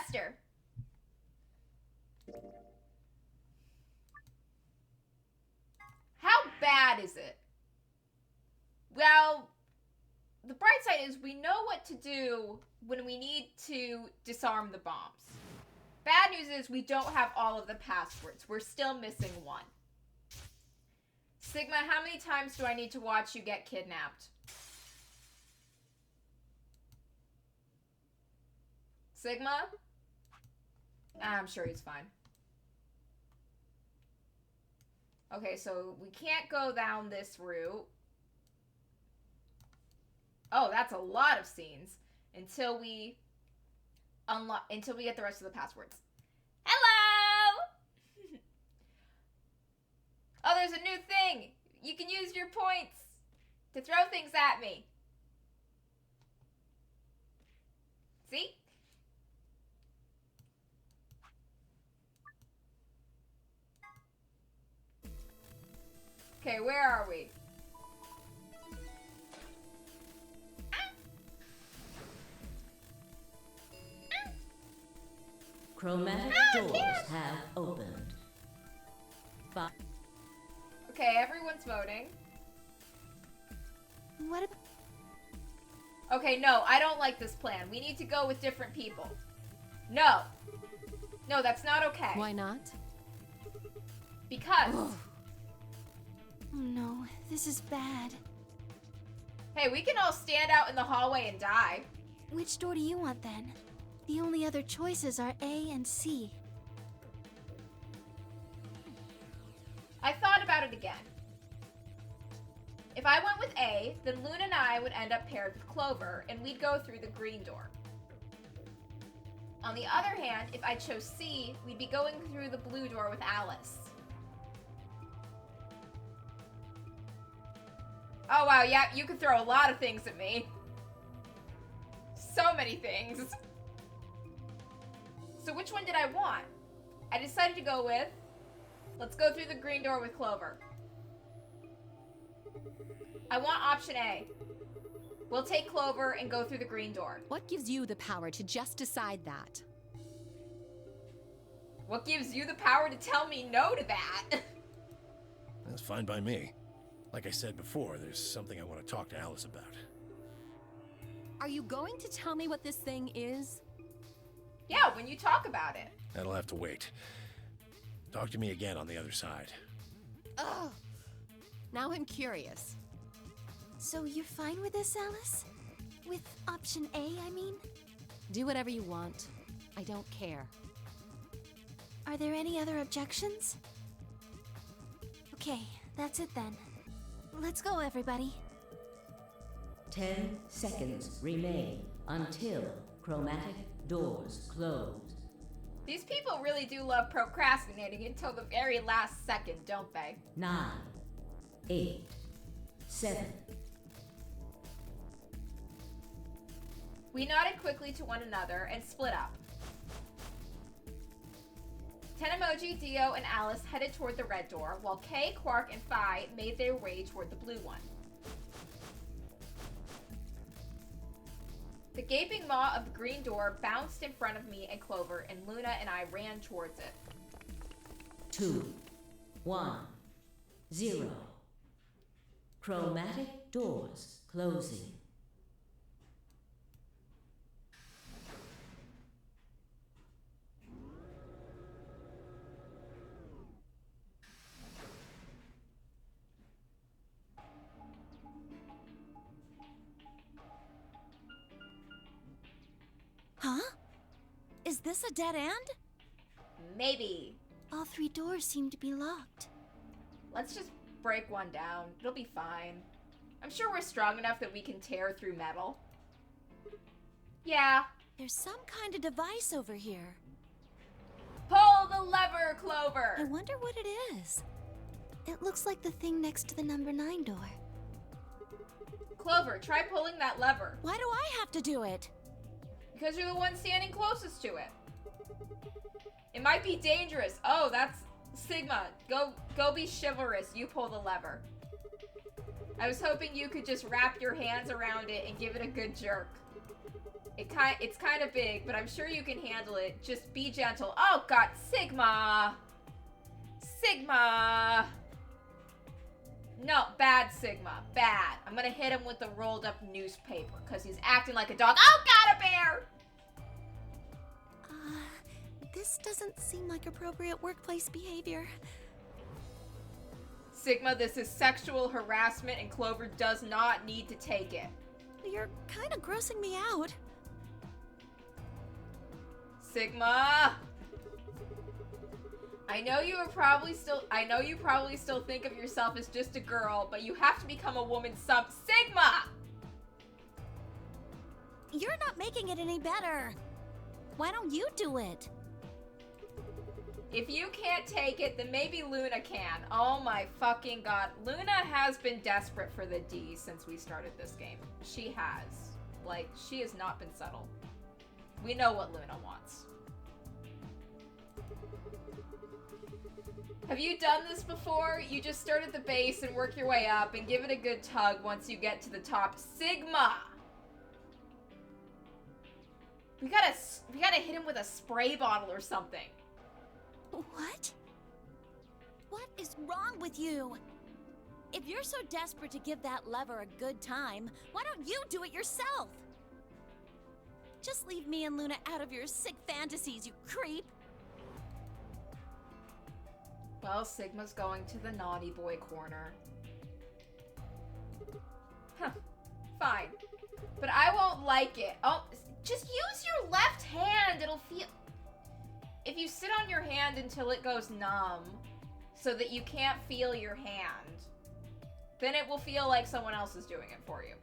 Jester. How bad is it? Well, the bright side is we know what to do when we need to disarm the bombs. Bad news is we don't have all of the passwords. We're still missing one. Sigma, how many times do I need to watch you get kidnapped? Sigma? I'm sure he's fine. Okay, so we can't go down this route. Oh, that's a lot of scenes until we get the rest of the passwords. Hello! Oh, there's a new thing. You can use your points to throw things at me. See? Okay, where are we? Chromatic doors have opened. Okay, everyone's voting. What about... Okay, no, I don't like this plan. We need to go with different people. No. No, that's not okay. Why not? Because... Oh no, this is bad. Hey, we can all stand out in the hallway and die. Which door do you want then? The only other choices are A and C. I thought about it again. If I went with A, then Luna and I would end up paired with Clover, and we'd go through the green door. On the other hand, if I chose C, we'd be going through the blue door with Alice. Oh wow, yeah, you could throw a lot of things at me. So many things. So which one did I want? I decided to go with, let's go through the green door with Clover. I want option A. We'll take Clover and go through the green door. What gives you the power to just decide that? What gives you the power to tell me no to that? That's fine by me. Like I said before, there's something I want to talk to Alice about. Are you going to tell me what this thing is? Yeah, when you talk about it. That'll have to wait. Talk to me again on the other side. Ugh. Now I'm curious. So you're fine with this, Alice? With option A, I mean? Do whatever you want. I don't care. Are there any other objections? Okay, that's it then. Let's go, everybody. 10 seconds remain until chromatic doors close. These people really do love procrastinating until the very last second, don't they? 9, 8, 7. We nodded quickly to one another and split up. Tenemoji, Dio, and Alice headed toward the red door, while Kay, Quark, and Phi made their way toward the blue one. The gaping maw of the green door bounced in front of me and Clover, and Luna and I ran towards it. 2, 1, 0. Chromatic doors closing. Huh? Is this a dead end? Maybe. All 3 doors seem to be locked. Let's just break one down. It'll be fine. I'm sure we're strong enough that we can tear through metal. Yeah. There's some kind of device over here. Pull the lever, Clover! I wonder what it is. It looks like the thing next to the number 9 door. Clover, try pulling that lever. Why do I have to do it? Because you're the one standing closest to it. It might be dangerous. Oh, that's Sigma. Go be chivalrous. You pull the lever. I was hoping you could just wrap your hands around it and give it a good jerk. It's kind of big, but I'm sure you can handle it. Just be gentle. Oh god, Sigma! Sigma! No, bad Sigma. Bad. I'm gonna hit him with the rolled up newspaper because he's acting like a dog. Oh god, a bear! This doesn't seem like appropriate workplace behavior. Sigma, this is sexual harassment and Clover does not need to take it. You're kind of grossing me out. Sigma! I know you probably still think of yourself as just a girl, but you have to become a woman some— Sigma! You're not making it any better. Why don't you do it? If you can't take it, then maybe Luna can. Oh my fucking god. Luna has been desperate for the D since we started this game. She has. Like, she has not been subtle. We know what Luna wants. Have you done this before? You just start at the base and work your way up and give it a good tug once you get to the top. Sigma! We gotta hit him with a spray bottle or something. What? What is wrong with you? If you're so desperate to give that lever a good time, why don't you do it yourself? Just leave me and Luna out of your sick fantasies, you creep. Well, Sigma's going to the naughty boy corner. Huh. Fine. But I won't like it. Oh, just use your left hand. It'll feel... If you sit on your hand until it goes numb, so that you can't feel your hand, then it will feel like someone else is doing it for you.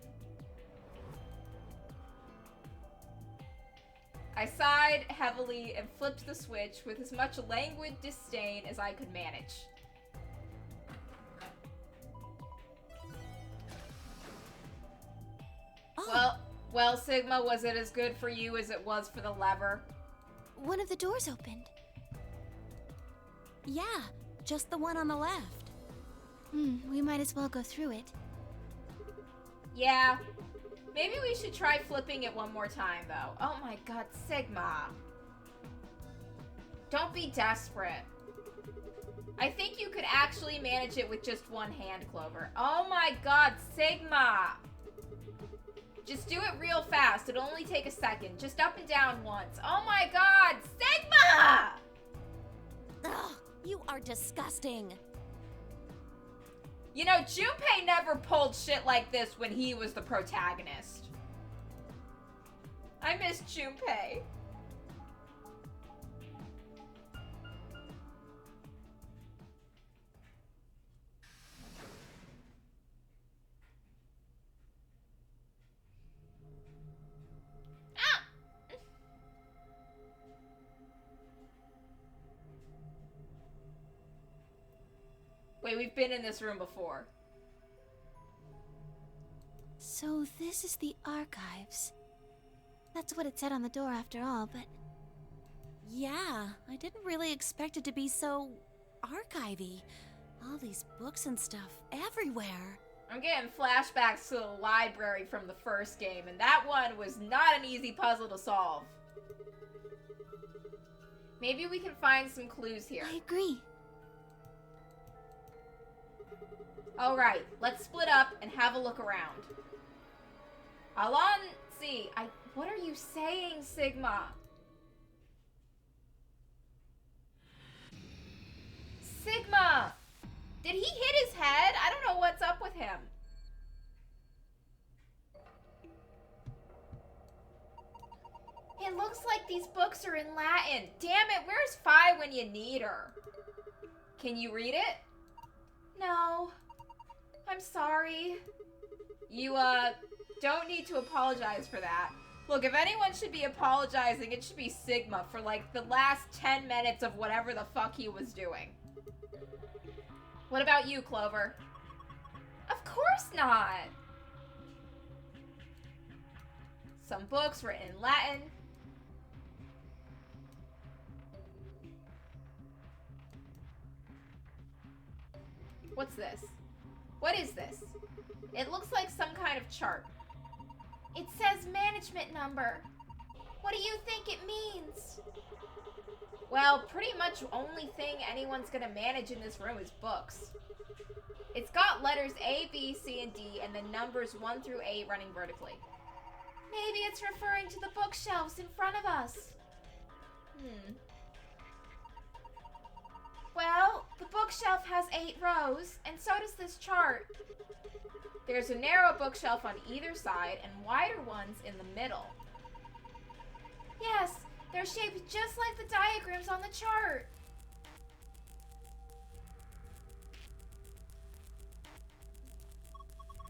I sighed heavily and flipped the switch with as much languid disdain as I could manage. Oh. Well, Sigma, was it as good for you as it was for the lever? One of the doors opened. Yeah, just the one on the left. We might as well go through it. Yeah. Maybe we should try flipping it one more time, though. Oh my god, Sigma. Don't be desperate. I think you could actually manage it with just one hand, Clover. Oh my god, Sigma! Just do it real fast. It'll only take a second. Just up and down once. Oh my god, Sigma! Ugh, you are disgusting. You know, Junpei never pulled shit like this when he was the protagonist. I miss Junpei. Wait, we've been in this room before. So this is the archives. That's what it said on the door after all, but... Yeah, I didn't really expect it to be so... archivy. All these books and stuff everywhere. I'm getting flashbacks to the library from the first game, and that one was not an easy puzzle to solve. Maybe we can find some clues here. I agree. Alright, let's split up and have a look around. See, what are you saying, Sigma? Sigma! Did he hit his head? I don't know what's up with him. It looks like these books are in Latin. Damn it, where's Phi when you need her? Can you read it? No. I'm sorry. You, don't need to apologize for that. Look, if anyone should be apologizing, it should be Sigma for, like, the last 10 minutes of whatever the fuck he was doing. What about you, Clover? Of course not! Some books written in Latin. What's this? What is this? It looks like some kind of chart. It says management number. What do you think it means? Well, pretty much only thing anyone's gonna manage in this room is books. It's got letters A, B, C, and D, and then numbers 1 through 8 running vertically. Maybe it's referring to the bookshelves in front of us. Well, the bookshelf has 8 rows, and so does this chart. There's a narrow bookshelf on either side and wider ones in the middle. Yes, they're shaped just like the diagrams on the chart.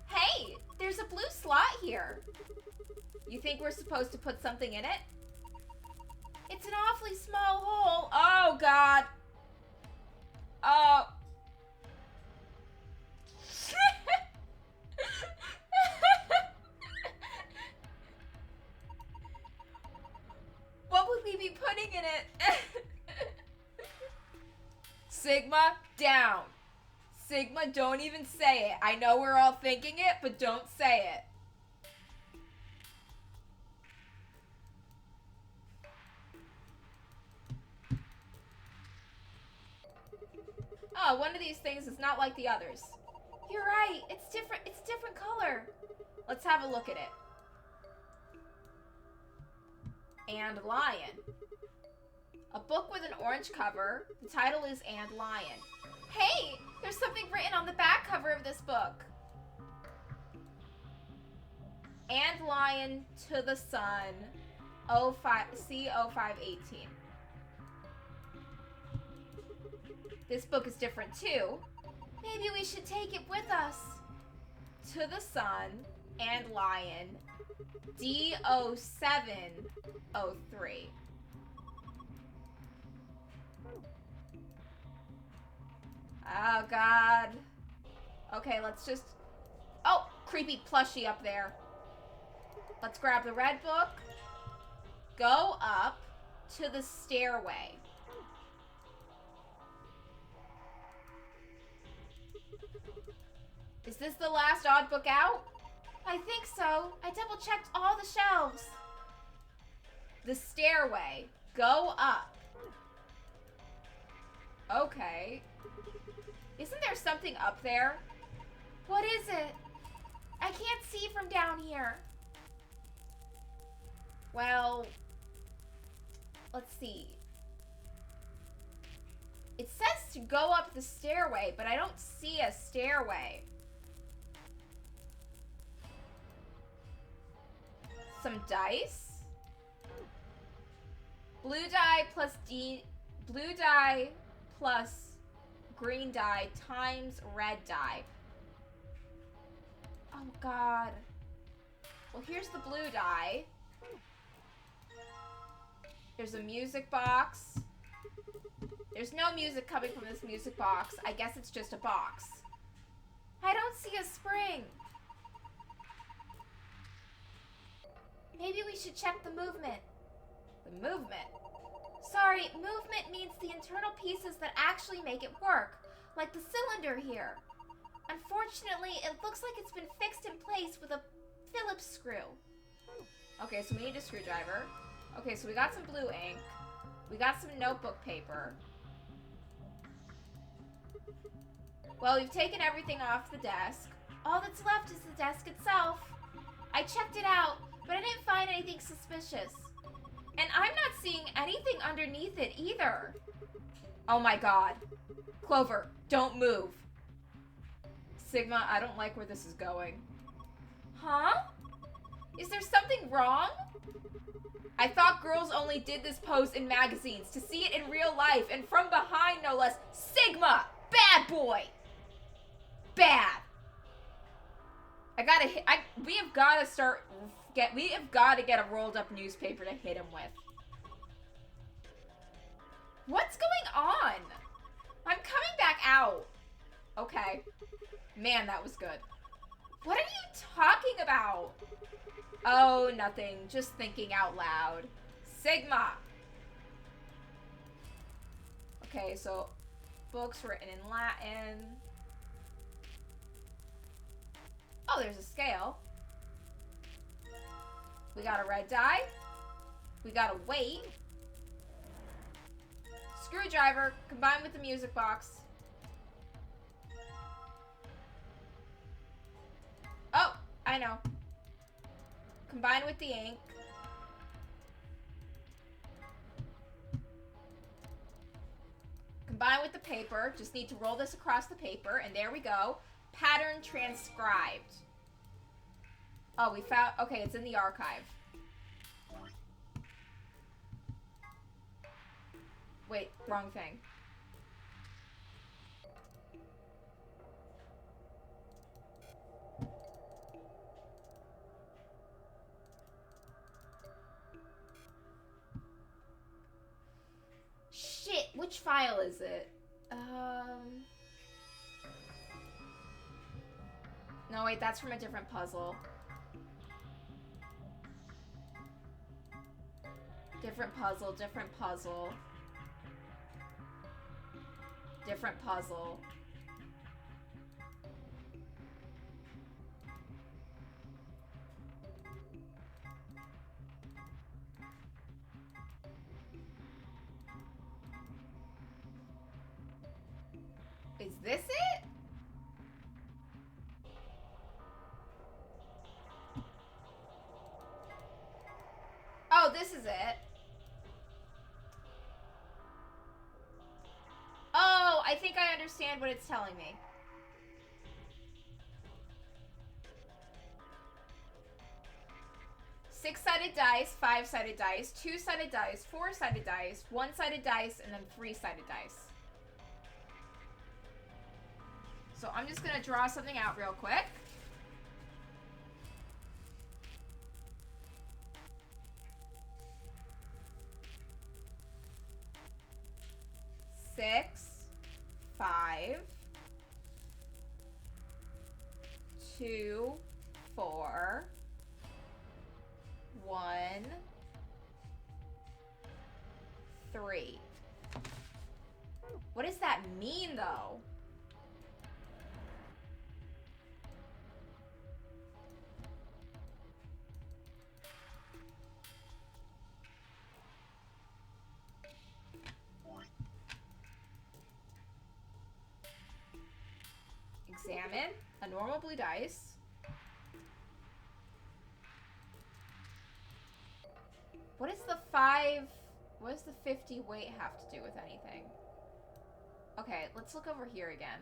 Hey, there's a blue slot here. You think we're supposed to put something in it? It's an awfully small hole. Oh, God. Oh. What would we be putting in it? Sigma, down. Sigma, don't even say it. I know we're all thinking it, but don't say it. Oh, one of these things is not like the others. You're right. It's different. It's different color. Let's have a look at it. And Lion. A book with an orange cover. The title is And Lion. Hey, there's something written on the back cover of this book. And Lion to the Sun, C0518. This book is different too. Maybe we should take it with us. To the Sun and Lion, D0703. Oh, God. Okay, let's just... Oh, creepy plushie up there. Let's grab the red book. Go up to the stairway. Is this the last odd book out? I think so. I double-checked all the shelves. The stairway. Go up. Okay. Isn't there something up there? What is it? I can't see from down here. Well, let's see. It says to go up the stairway, but I don't see a stairway. Some dice. Blue die plus blue die plus green die times red die. Oh, God. Well, here's the blue die. There's a music box. There's no music coming from this music box. I guess it's just a box. I don't see a spring. Maybe we should check the movement. The movement? Sorry, movement means the internal pieces that actually make it work, like the cylinder here. Unfortunately, it looks like it's been fixed in place with a Phillips screw. Okay, so we need a screwdriver. Okay, so we got some blue ink. We got some notebook paper. Well, we've taken everything off the desk. All that's left is the desk itself. I checked it out, but I didn't find anything suspicious. And I'm not seeing anything underneath it either. Oh my God. Clover, don't move. Sigma, I don't like where this is going. Huh? Is there something wrong? I thought girls only did this pose in magazines, to see it in real life, and from behind no less. Sigma! Bad boy! Bad! We have got to get a rolled up newspaper to hit him with. What's going on? I'm coming back out. Okay. Man, that was good. What are you talking about? Oh, nothing. Just thinking out loud. Sigma! Okay, so books written in Latin. Oh, there's a scale. We got a red die. We gotta wait. Screwdriver combined with the music box. Oh, I know. Combine with the ink. Combine with the paper. Just need to roll this across the paper, and there we go. Pattern transcribed. Oh, we found... Okay, it's in the archive. Wait, wrong thing. Shit, which file is it? No, wait, that's from a different puzzle. Different puzzle, different puzzle. Different puzzle. Is this it? Oh, this is it. Oh, I think I understand what it's telling me. Six-sided dice, five-sided dice, two-sided dice, four-sided dice, one-sided dice, and then three-sided dice. So I'm just gonna draw something out real quick. Six, 5, 2, 4, 1, 3. What does that mean, though? Examine a normal blue dice. What is the 5? What does the 50 weight have to do with anything? Okay, let's look over here again.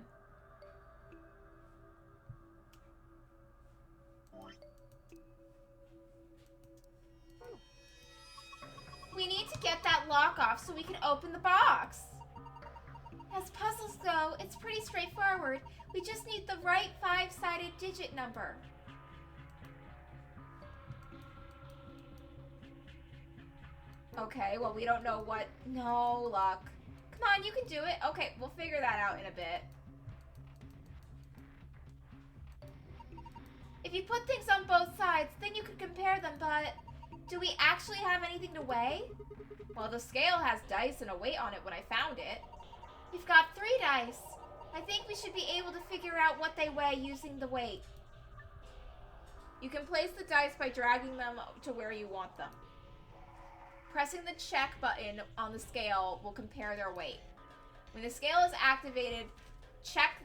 We need to get that lock off so we can open the box. As puzzles go, it's pretty straightforward. We just need the right 5-sided digit number. Okay, well, we don't know what... No, Luck. Come on, you can do it. Okay, we'll figure that out in a bit. If you put things on both sides, then you could compare them, but... Do we actually have anything to weigh? Well, the scale has dice and a weight on it when I found it. We've got 3 dice. I think we should be able to figure out what they weigh using the weight. You can place the dice by dragging them to where you want them. Pressing the check button on the scale will compare their weight. When the scale is activated, check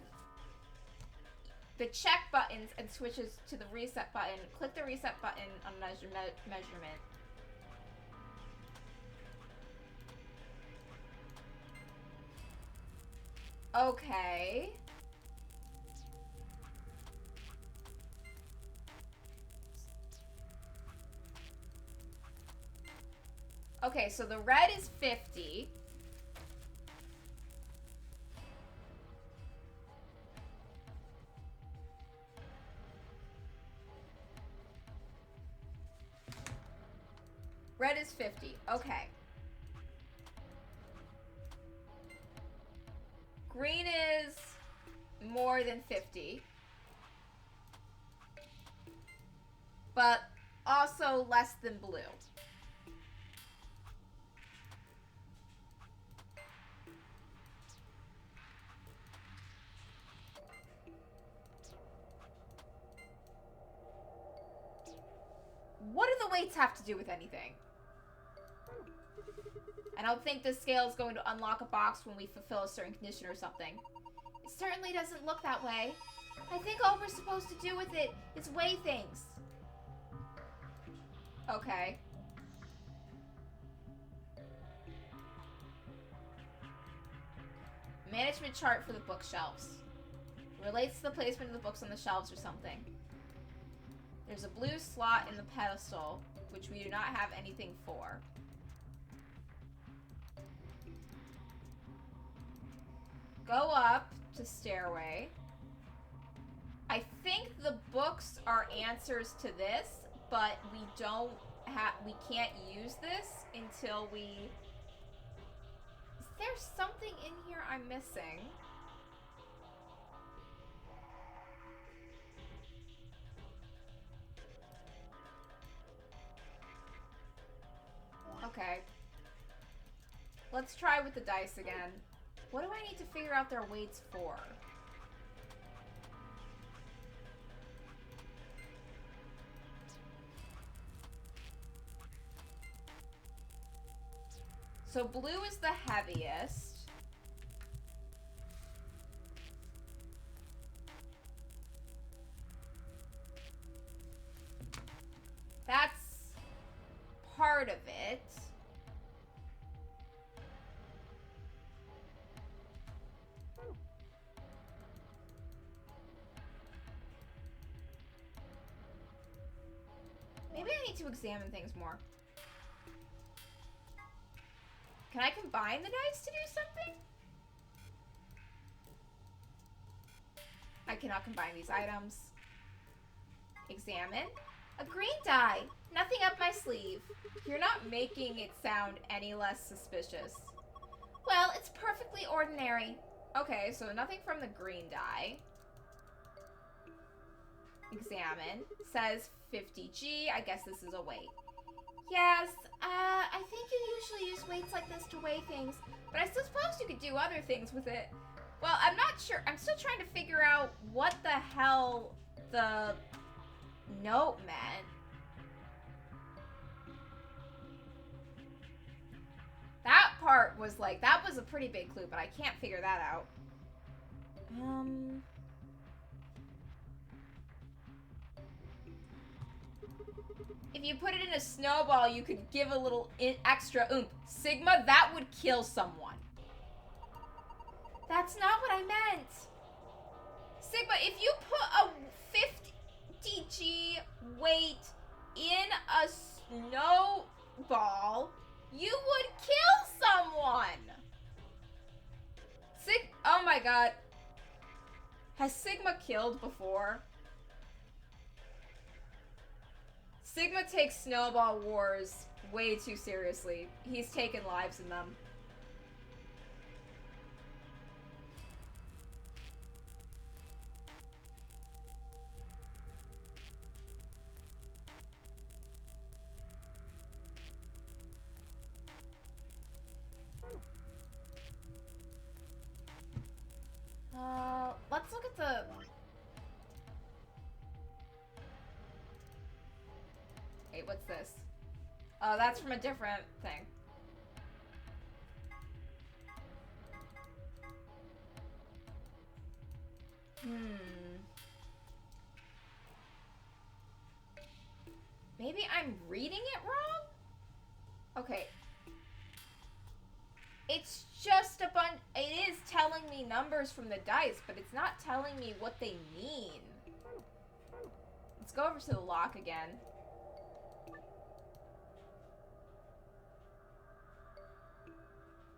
the check buttons and switches to the reset button. Click the reset button on measurement. Okay. Okay, so the red is 50. Red is 50. Okay. Green is more than 50. But also less than blue. What do the weights have to do with anything? I don't think the scale is going to unlock a box when we fulfill a certain condition or something. It certainly doesn't look that way. I think all we're supposed to do with it is weigh things. Okay. Management chart for the bookshelves. Relates to the placement of the books on the shelves or something. There's a blue slot in the pedestal, which we do not have anything for. Go up to stairway. I think the books are answers to this, but we can't use this until we... Is there something in here I'm missing? Okay. Let's try with the dice again. What do I need to figure out their weights for? So blue is the heaviest. That's part of it. Maybe I need to examine things more. Can I combine the dice to do something? I cannot combine these items. Examine. A green die. Nothing up my sleeve. You're not making it sound any less suspicious. Well, it's perfectly ordinary. Okay, so nothing from the green die. Examine. Says 50G. I guess this is a weight. Yes, I think you usually use weights like this to weigh things, but I suppose you could do other things with it. Well, I'm not sure. I'm still trying to figure out what the hell the note meant. That part was like, that was a pretty big clue, but I can't figure that out. If you put it in a snowball, you could give a little extra oomph. Sigma, that would kill someone. That's not what I meant. Sigma, if you put a 50G weight in a snowball, you would kill someone. Oh my god. Has Sigma killed before? Sigma takes snowball wars way too seriously. He's taken lives in them. Let's look at the... Wait, what's this? Oh, that's from a different thing. Maybe I'm reading it wrong? Okay. It's just a bunch... It is telling me numbers from the dice, but it's not telling me what they mean. Let's go over to the lock again.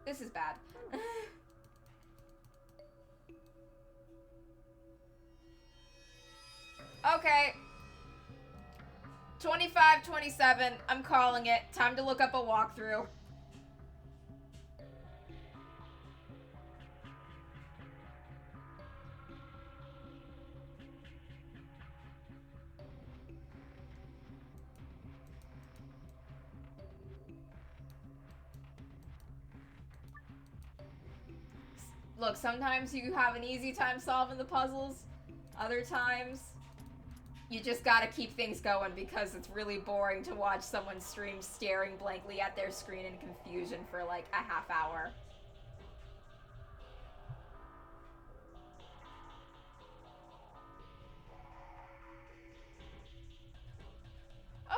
This is bad. Okay. 25-27. I'm calling it. Time to look up a walkthrough. Look, sometimes you have an easy time solving the puzzles. Other times, You just gotta keep things going because it's really boring to watch someone stream staring blankly at their screen in confusion for like a half hour.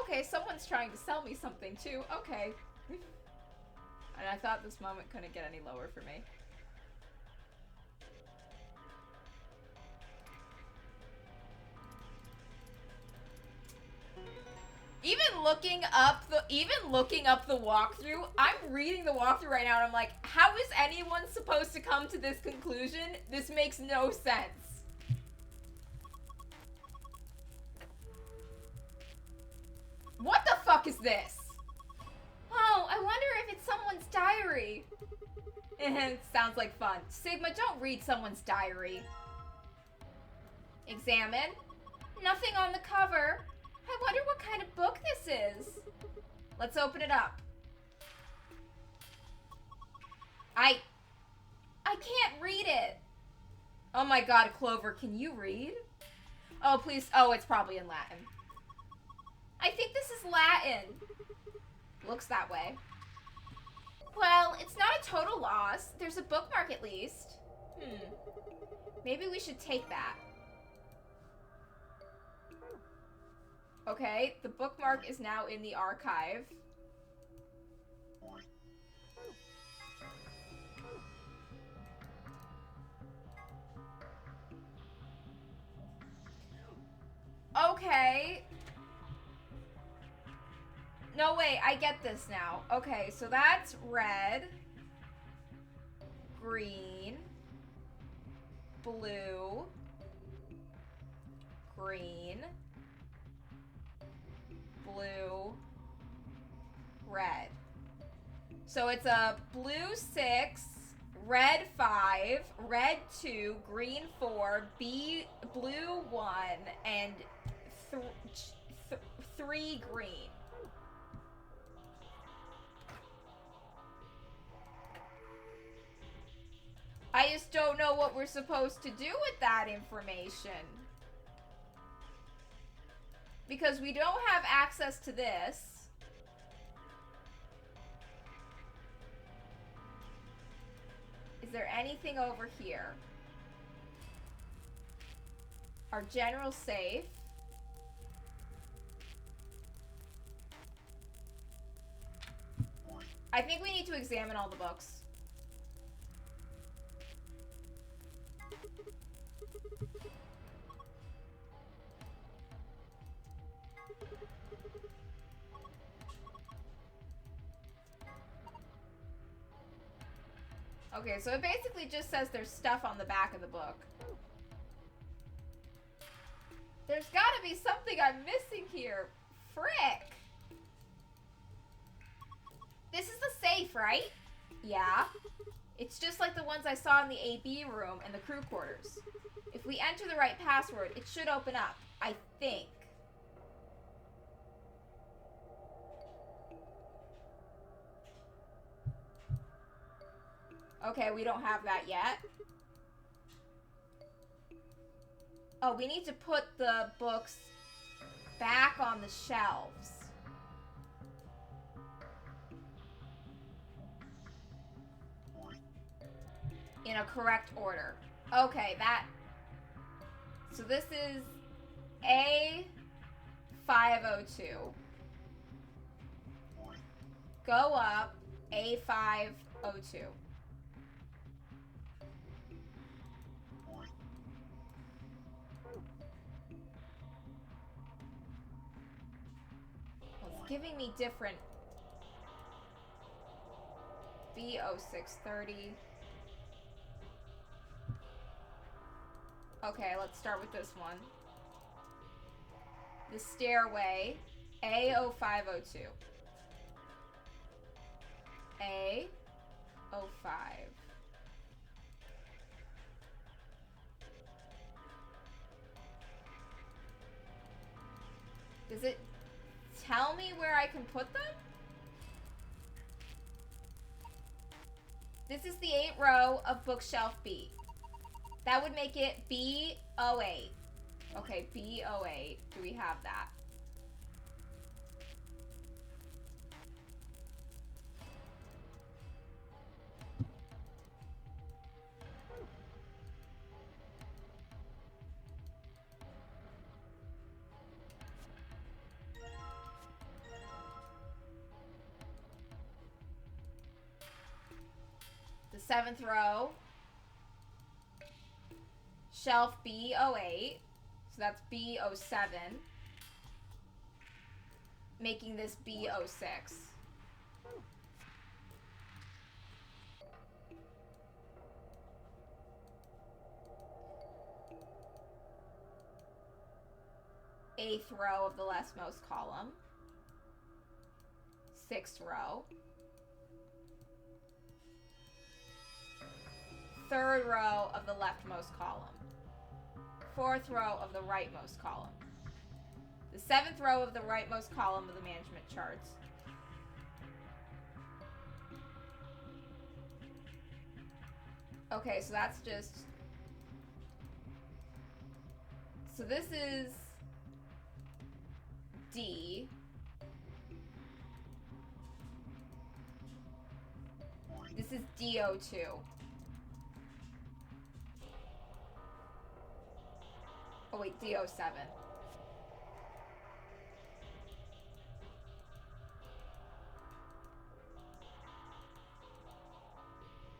Okay, someone's trying to sell me something too. Okay. And I thought this moment couldn't get any lower for me. Even looking up the walkthrough, I'm reading the walkthrough right now and I'm like, how is anyone supposed to come to this conclusion? This makes no sense. What the fuck is this? Oh, I wonder if it's someone's diary. Sounds like fun. Sigma, don't read someone's diary. Examine. Nothing on the cover. I wonder what kind of book this is. Let's open it up. I can't read it. Oh my god, Clover, can you read? Oh, please. Oh, it's probably in Latin. I think this is Latin. Looks that way. Well, it's not a total loss. There's a bookmark at least. Maybe we should take that. Okay, the bookmark is now in the archive. Okay. No, wait, I get this now. Okay, so that's red, green, blue, green, blue, red. So it's a blue 6, red 5, red 2, green 4, blue 1, and 3 green. I just don't know what we're supposed to do with that information. Because we don't have access to this. Is there anything over here? Our general safe. I think we need to examine all the books. Okay, so it basically just says there's stuff on the back of the book. There's gotta be something I'm missing here. Frick! This is the safe, right? Yeah. It's just like the ones I saw in the AB room and the crew quarters. If we enter the right password, it should open up. I think. Okay, we don't have that yet. Oh, we need to put the books back on the shelves. In a correct order. Okay, that... So this is A502. Go up A502. It's giving me different... B0630. Okay, let's start with this one. The stairway, A0502. A05. Does it tell me where I can put them? This is the 8th row of bookshelf B. That would make it B08. Okay, B08. Do we have that? The 7th row. Shelf B08. So that's B07. Making this B06. Eighth row of the leftmost column. 6th row. 3rd row of the leftmost column. 4th row of the rightmost column. The 7th row of the rightmost column of the management charts. Okay, so that's just... So this is D. This is D02. Oh wait, D07.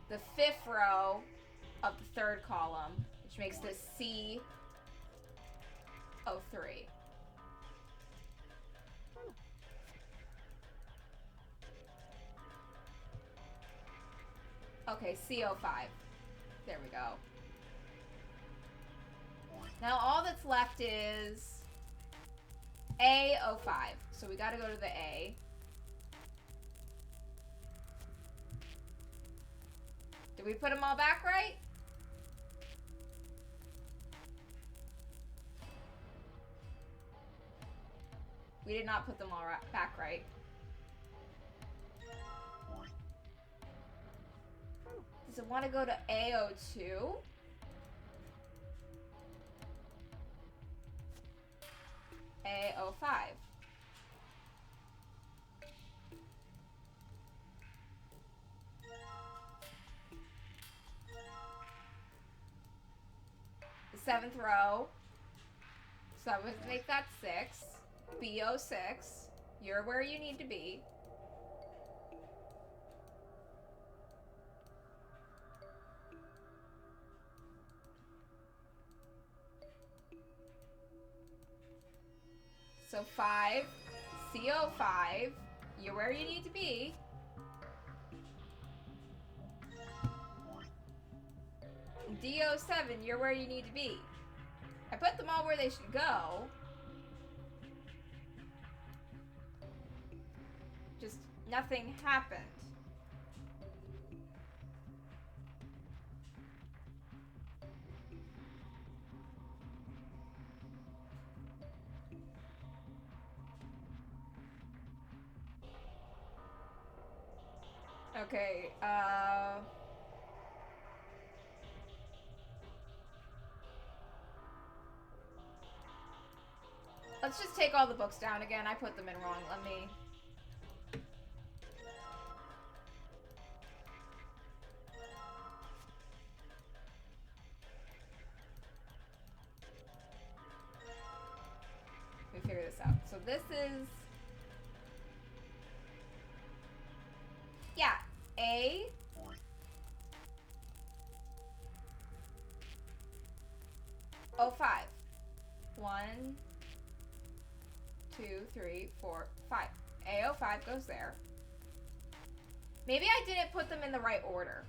The 5th row of the 3rd column, which makes this C03. Okay, C05. There we go. Now all that's left is A05. So we gotta go to the A. Did we put them all back right? We did not put them all back right. Does it want to go to A02? A05. The 7th row. So I would make that 6. B06. You're where you need to be. So 5, CO5, you're where you need to be. D07, you're where you need to be. I put them all where they should go. Just nothing happened. Okay, let's just take all the books down again. I put them in wrong. Let me... Let me figure this out. So this is... Yeah, A... Oh, 5. 1, 2, 3, 4, 5. A05 goes there. Maybe I didn't put them in the right order.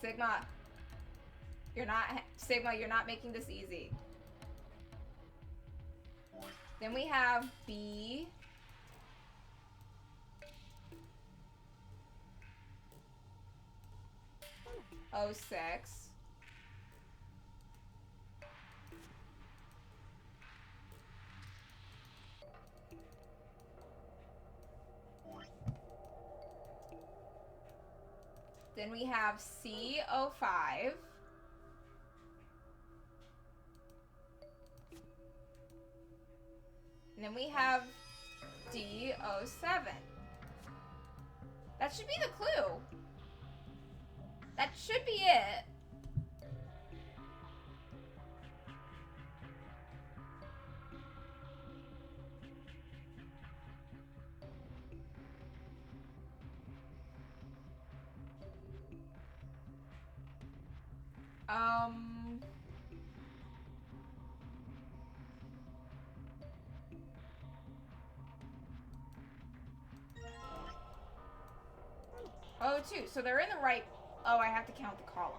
Sigma, you're not making this easy. Then we have B. O6. Then we have C05. And then we have D07. That should be the clue. That should be it. Oh, two. So they're in the right. Oh, I have to count the column.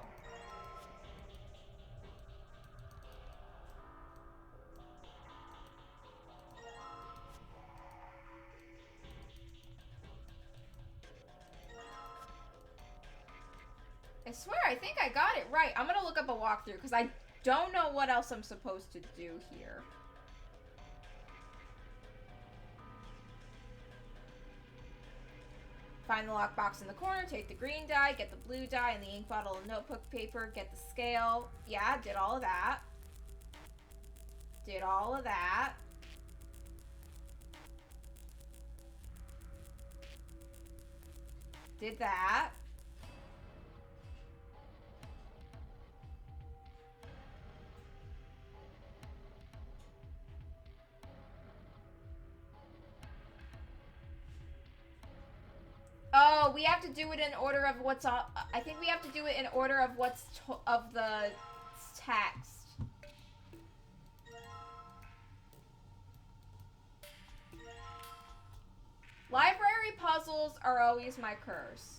I swear, I think I got it right. I'm gonna look up a walkthrough because I don't know what else I'm supposed to do here. Find the lockbox in the corner, take the green die, get the blue die and the ink bottle and notebook paper, get the scale. Yeah, did all of that. Did all of that. Did that. Oh, we have to do it in order of what's on. I think we have to do it in order of what's of the text. Library puzzles are always my curse.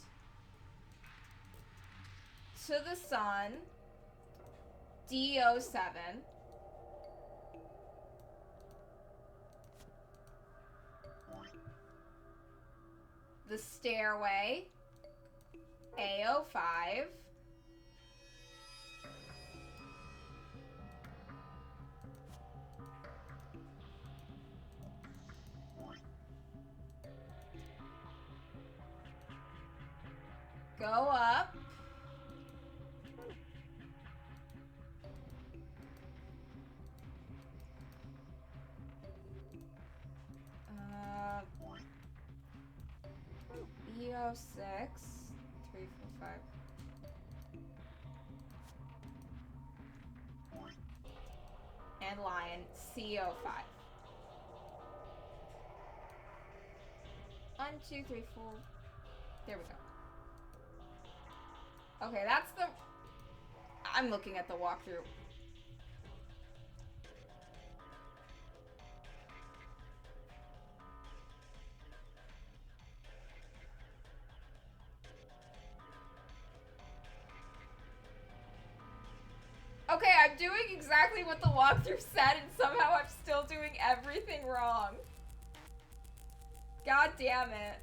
To the sun. D07. The stairway. A05. Go up. E06. 3, 4, 5. And lion. C05. 1, 2, 3, 4. There we go. Okay, that's the... I'm looking at the walkthrough. Okay, I'm doing exactly what the walkthrough said, and somehow I'm still doing everything wrong. God damn it.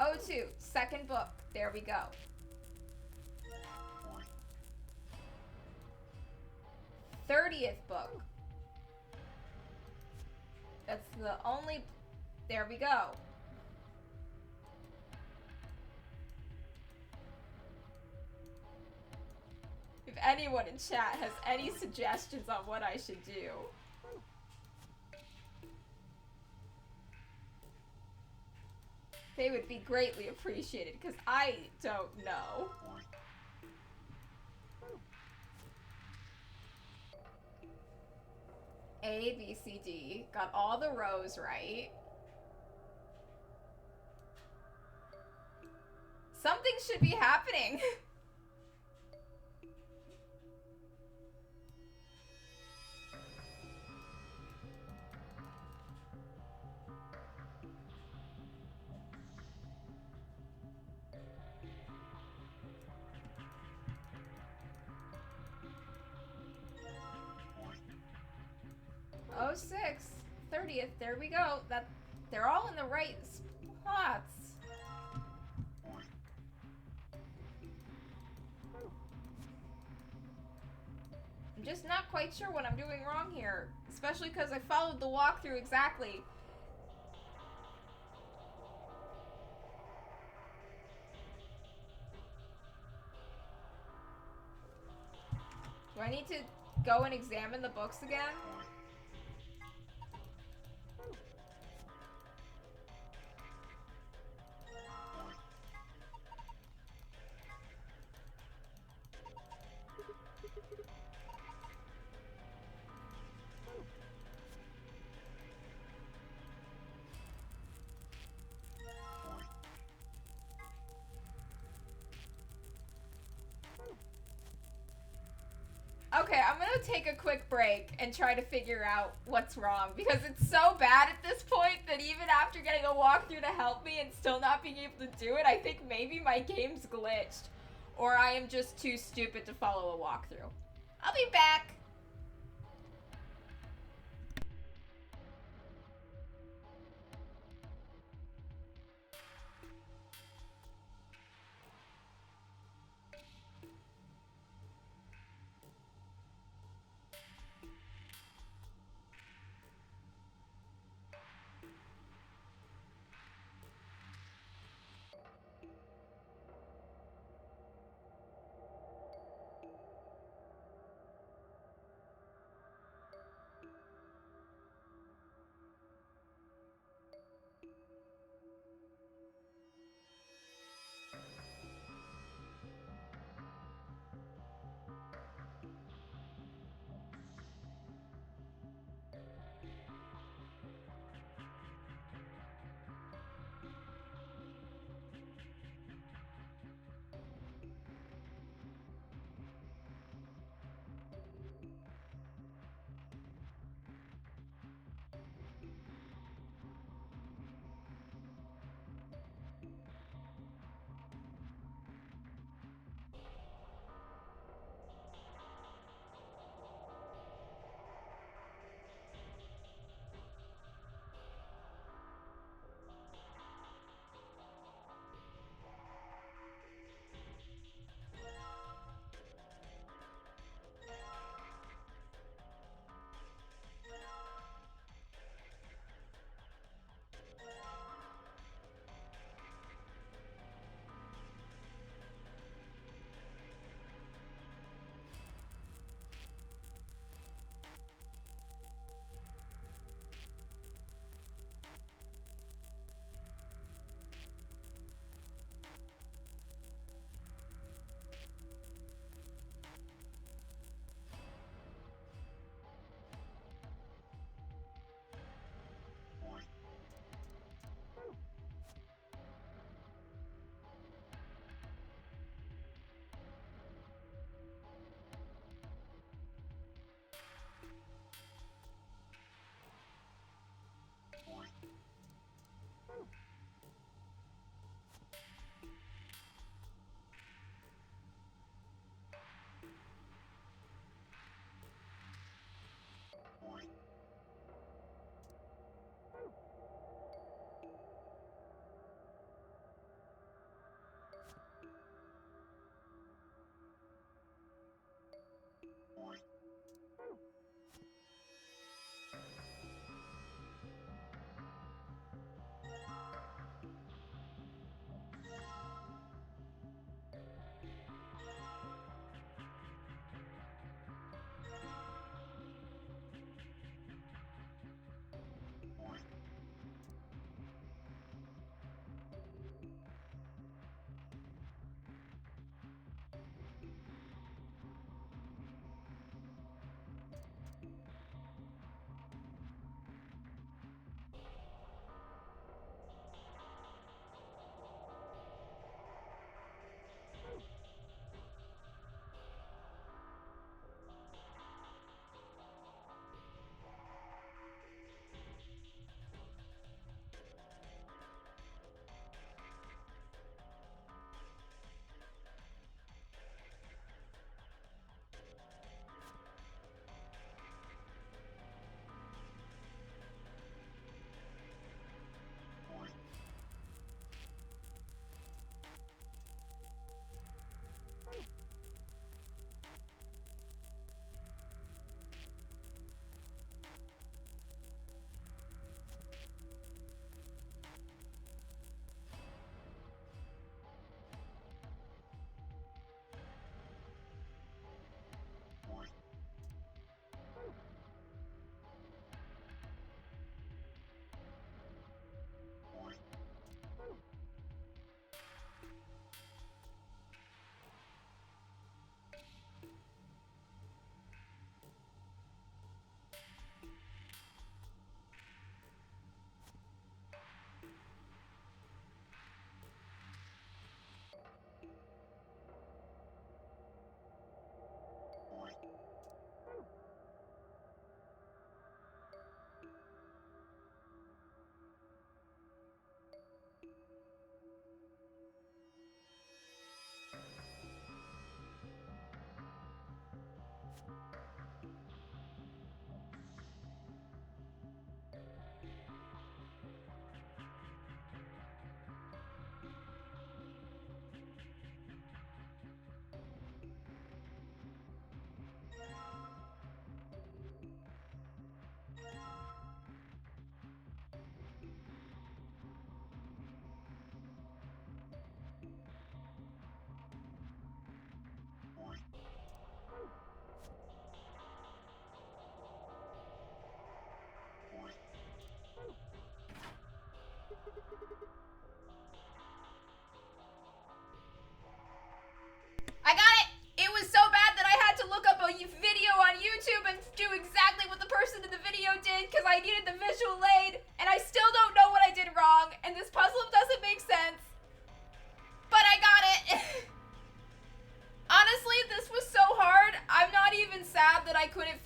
O2, second book. There we go. '30th book. That's the only... There we go. If anyone in chat has any suggestions on what I should do. They would be greatly appreciated, because I don't know. A, B, C, D. Got all the rows right. Something should be happening. Oh, 06, 30th, there we go. They're all in the right spots. I'm just not quite sure what I'm doing wrong here, especially because I followed the walkthrough exactly. I need to go and examine the books again? Okay, I'm gonna take a quick break and try to figure out what's wrong, because it's so bad at this point that even after getting a walkthrough to help me and still not being able to do it, I think maybe my game's glitched, or I am just too stupid to follow a walkthrough. I'll be back!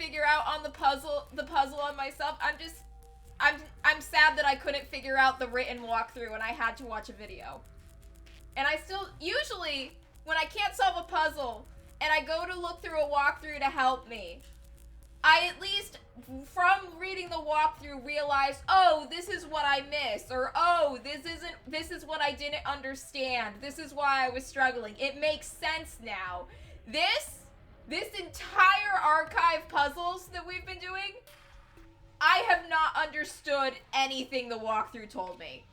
figure out on the puzzle on myself. I'm sad that I couldn't figure out the written walkthrough and I had to watch a video. And I still, usually, when I can't solve a puzzle and I go to look through a walkthrough to help me, I at least, from reading the walkthrough, realize, oh, this is what I missed, or oh, this is what I didn't understand. This is why I was struggling. It makes sense now. This entire archive puzzles that we've been doing, I have not understood anything the walkthrough told me.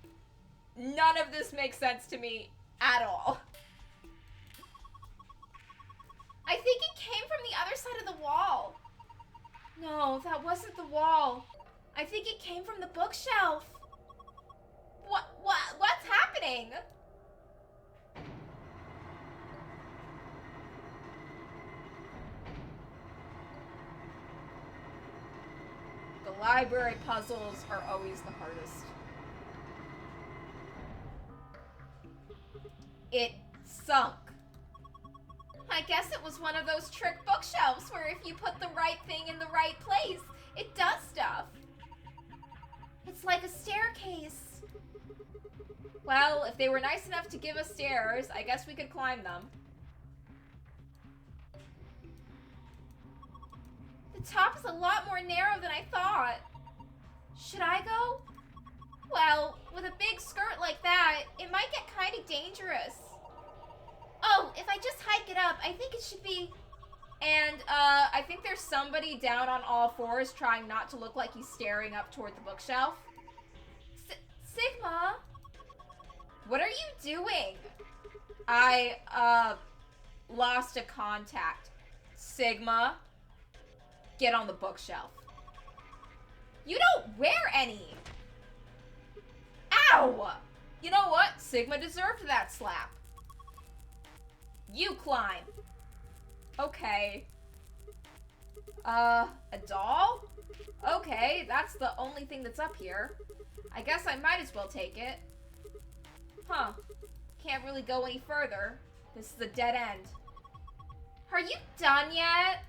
None of this makes sense to me at all. I think it came from the other side of the wall. No, that wasn't the wall. I think it came from the bookshelf. What's happening? The library puzzles are always the hardest. It sunk. I guess it was one of those trick bookshelves where if you put the right thing in the right place, it does stuff. It's like a staircase. Well, if they were nice enough to give us stairs, I guess we could climb them. The top is a lot more narrow than I thought. Should I go? Well, with a big skirt like that, it might get kind of dangerous. Oh, if I just hike it up, I think it should be... And, I think there's somebody down on all fours trying not to look like he's staring up toward the bookshelf. Sigma? What are you doing? I, lost a contact. Sigma, get on the bookshelf. You don't wear any. Ow! You know what? Sigma deserved that slap. You climb. Okay. A doll? Okay, that's the only thing that's up here. I guess I might as well take it. Huh. Can't really go any further. This is a dead end. Are you done yet?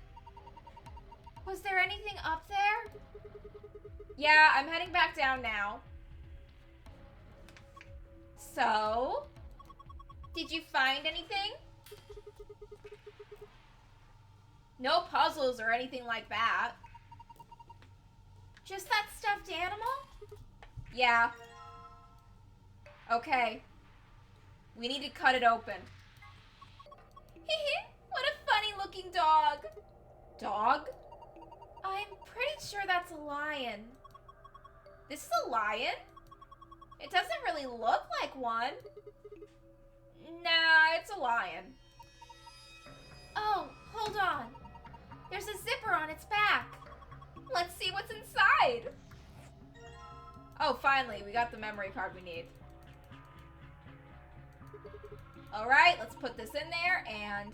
Was there anything up there? Yeah, I'm heading back down now. So, did you find anything? No puzzles or anything like that. Just that stuffed animal? Yeah. Okay. We need to cut it open. Hehe, what a funny looking dog. Dog? I'm pretty sure that's a lion. This is a lion? It doesn't really look like one. Nah, it's a lion. Oh, hold on. There's a zipper on its back. Let's see what's inside. Oh, finally, we got the memory card we need. Alright, let's put this in there, and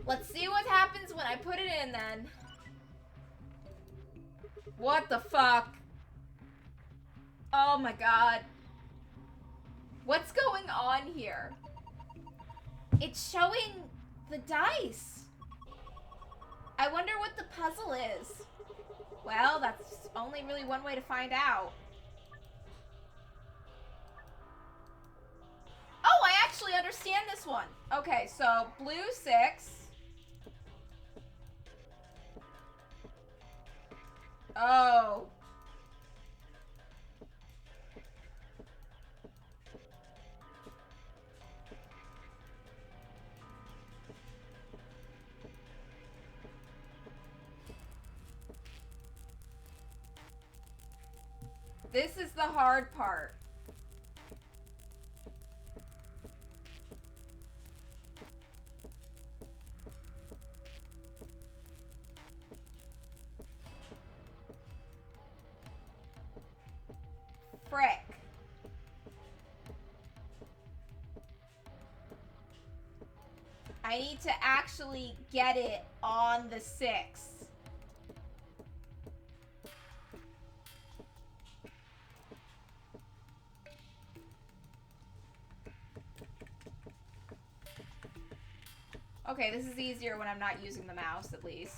let's see what happens when I put it in, then. What the fuck? Oh my god. What's going on here? It's showing the dice. I wonder what the puzzle is. Well, that's only really one way to find out. Oh, I actually understand this one. Okay, so blue 6. Oh. This is the hard part. Frick. I need to actually get it on the 6. Okay, this is easier when I'm not using the mouse, at least.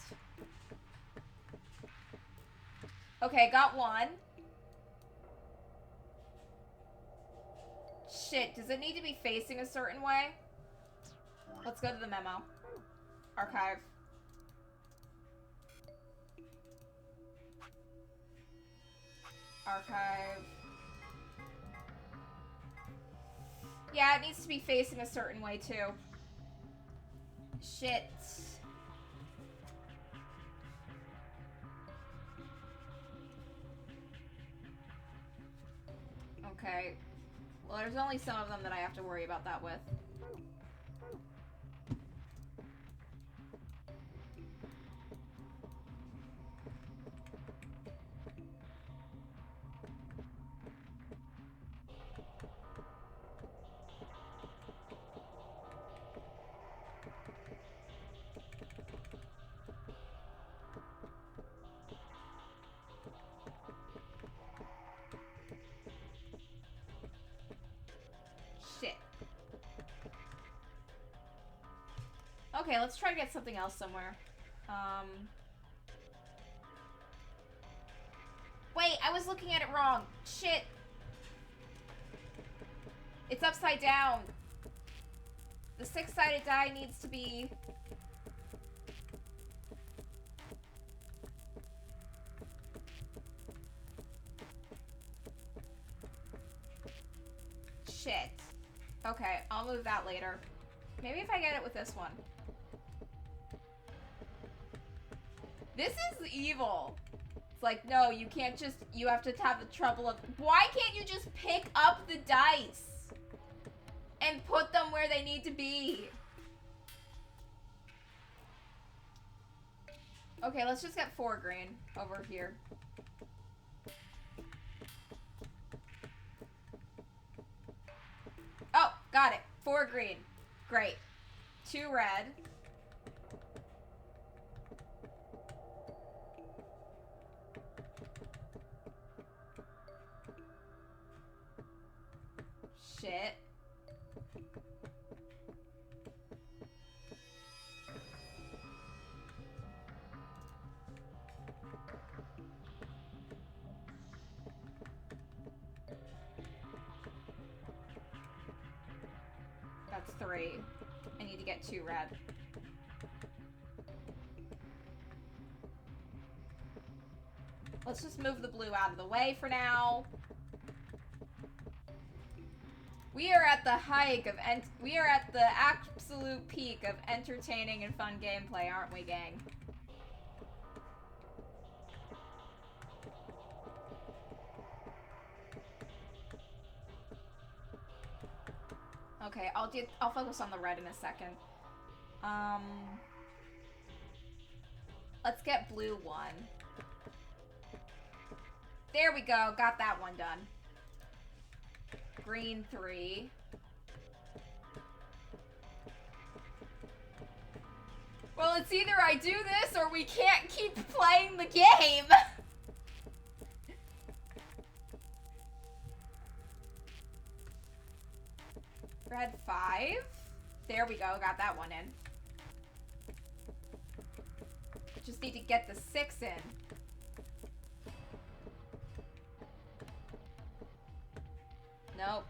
Okay, got one. Shit, does it need to be facing a certain way? Let's go to the memo. Archive. Archive. Yeah, it needs to be facing a certain way, too. Shit. Okay. Well, there's only some of them that I have to worry about that with. Shit. Okay, let's try to get something else somewhere. Wait, I was looking at it wrong. Shit. It's upside down. The six-sided die needs to be... Shit. Okay, I'll move that later. Maybe if I get it with this one. This is evil. It's like, no, you can't just... You have to have the trouble of... Why can't you just pick up the dice? And put them where they need to be? Okay, let's just get 4 green over here. Oh, got it. 4 green. Great. 2 red. Shit. That's 3. I need to get 2 red. Let's just move the blue out of the way for now. We are at the hike of we are at the absolute peak of entertaining and fun gameplay, aren't we, gang? Okay, I'll focus on the red in a second. Let's get blue 1. There we go, got that one done. Green 3. Well, it's either I do this or we can't keep playing the game. Red 5. There we go, got that one in. Just need to get the 6 in. Nope.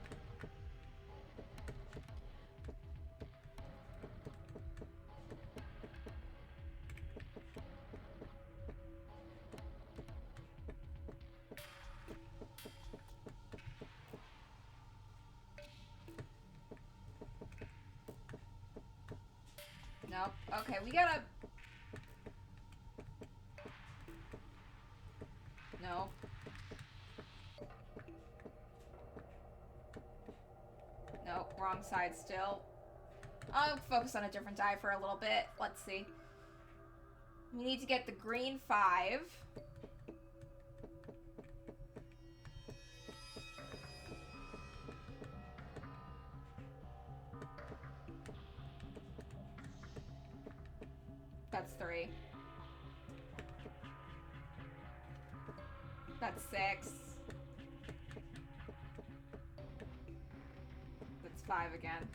Nope. Okay, we gotta... No. Nope, wrong side still. I'll focus on a different die for a little bit. Let's see. We need to get the green 5. That's 3. That's 6. That's 5 again.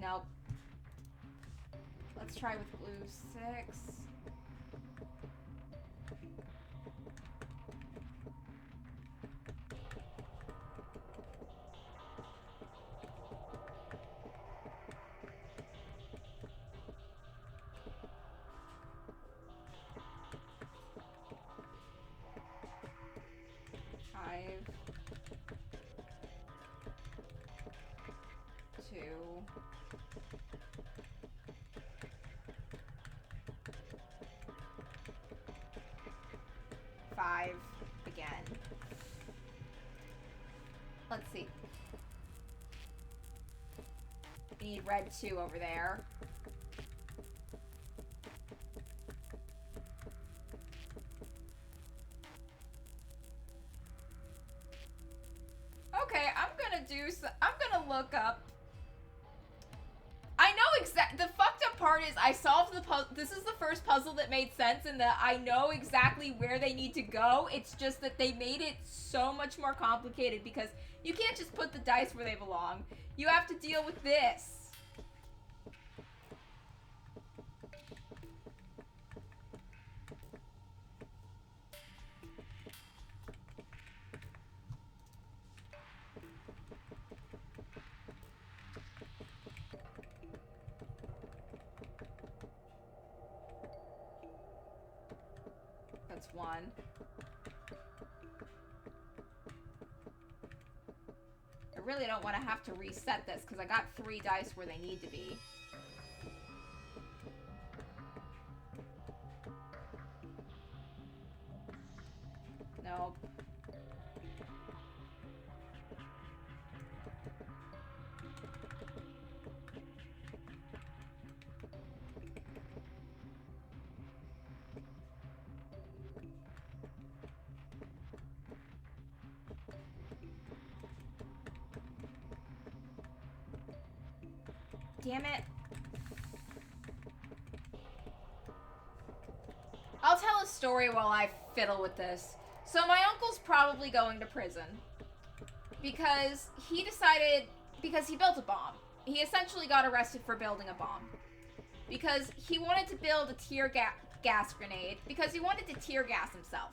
Nope. Let's try with blue 6. Five again. Let's see. We need red 2 over there. Okay, I'm gonna look up. I know the fucked up part is I solved the puzzle. This is the first puzzle that made sense in that I know exactly where they need to go. It's just that they made it so much more complicated because you can't just put the dice where they belong. You have to deal with this. That's 1. I really don't want to have to reset this because I got 3 dice where they need to be. Nope. Damn it. I'll tell a story while I fiddle with this. So my uncle's probably going to prison because he built a bomb. He essentially got arrested for building a bomb because he wanted to build a tear gas grenade because he wanted to tear gas himself.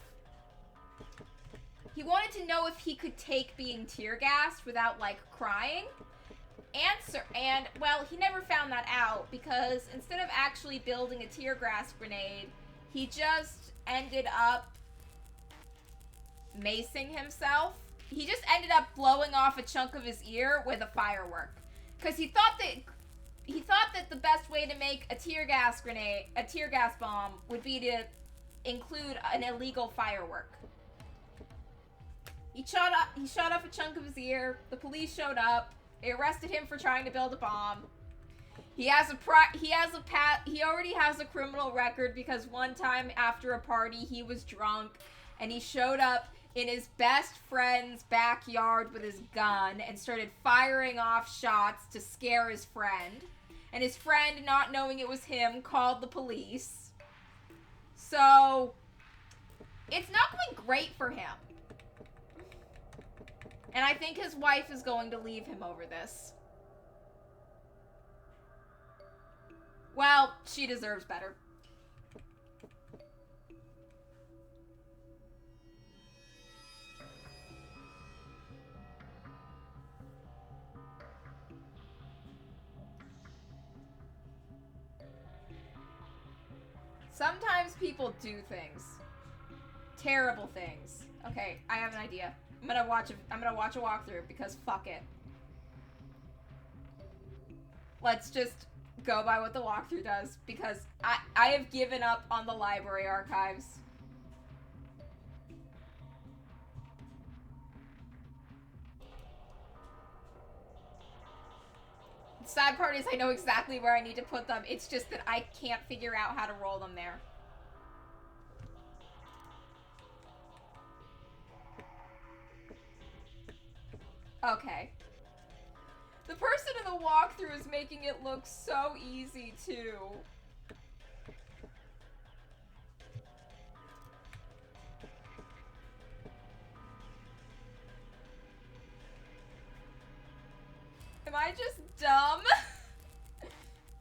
He wanted to know if he could take being tear gassed without, like, crying. And, well, he never found that out because instead of actually building a tear gas grenade, he just ended up macing himself. He just ended up blowing off a chunk of his ear with a firework. Because he thought that the best way to make a tear gas bomb would be to include an illegal firework. He shot off a chunk of his ear. The police showed up. They arrested him for trying to build a bomb. He already has a criminal record because one time after a party he was drunk and he showed up in his best friend's backyard with his gun and started firing off shots to scare his friend. And his friend, not knowing it was him, called the police. So, it's not going great for him. And I think his wife is going to leave him over this. Well, she deserves better. Sometimes people do things. Terrible things. Okay, I have an idea. I'm gonna watch a walkthrough because fuck it. Let's just go by what the walkthrough does because I have given up on the library archives. The sad part is I know exactly where I need to put them. It's just that I can't figure out how to roll them there. Okay. The person in the walkthrough is making it look so easy, too. Am I just dumb?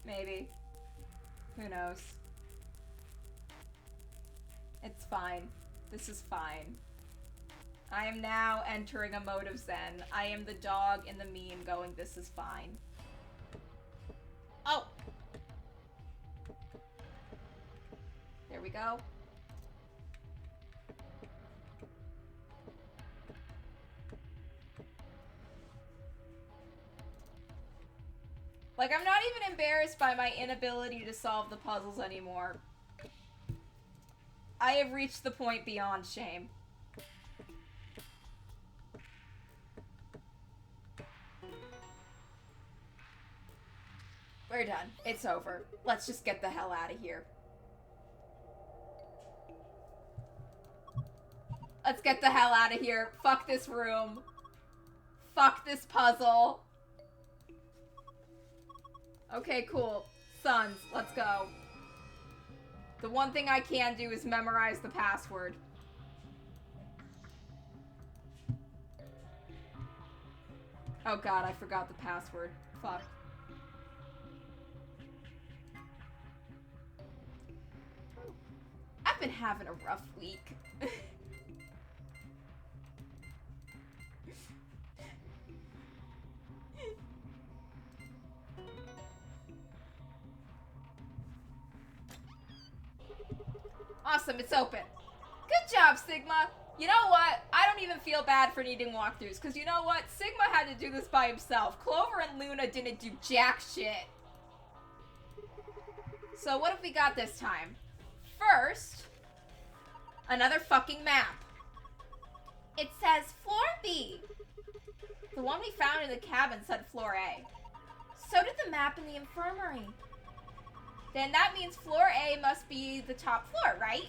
Maybe. Who knows? It's fine. This is fine. I am now entering a mode of Zen. I am the dog in the meme going, this is fine. Oh! There we go. Like, I'm not even embarrassed by my inability to solve the puzzles anymore. I have reached the point beyond shame. We're done. It's over. Let's just get the hell out of here. Let's get the hell out of here. Fuck this room. Fuck this puzzle. Okay, cool. Sons, let's go. The one thing I can do is memorize the password. Oh god, I forgot the password. Fuck. I've been having a rough week. Awesome, it's open. Good job, Sigma. You know what? I don't even feel bad for needing walkthroughs, because you know what? Sigma had to do this by himself. Clover and Luna didn't do jack shit. So what have we got this time? First, another fucking map. It says floor B. The one we found in the cabin said floor A. So did the map in the infirmary. Then that means floor A must be the top floor, right?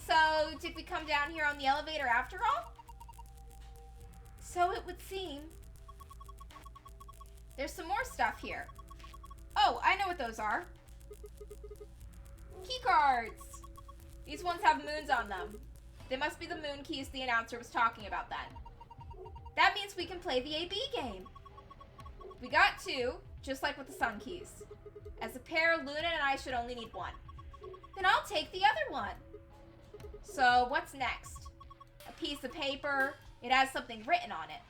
So, did we come down here on the elevator after all? So it would seem. There's some more stuff here. Oh, I know what those are. Key cards. These ones have moons on them. They must be the moon keys the announcer was talking about then. That means we can play the AB game. We got two, just like with the sun keys. As a pair, Luna and I should only need one. Then I'll take the other one. So, what's next? A piece of paper. It has something written on it.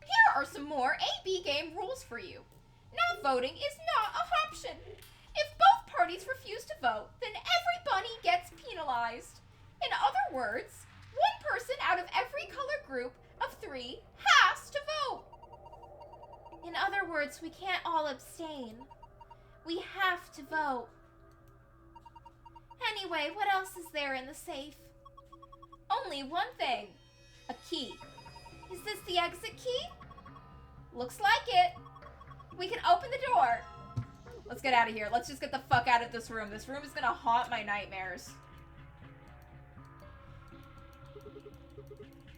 Here are some more AB game rules for you. Not voting is not an option. If both parties refuse to vote, then everybody gets penalized. In other words, one person out of every color group of 3 has to vote. In other words, we can't all abstain. We have to vote. Anyway, what else is there in the safe? Only one thing. A key. Is this the exit key? Looks like it. We can open the door. Let's get out of here. Let's just get the fuck out of this room. This room is gonna haunt my nightmares.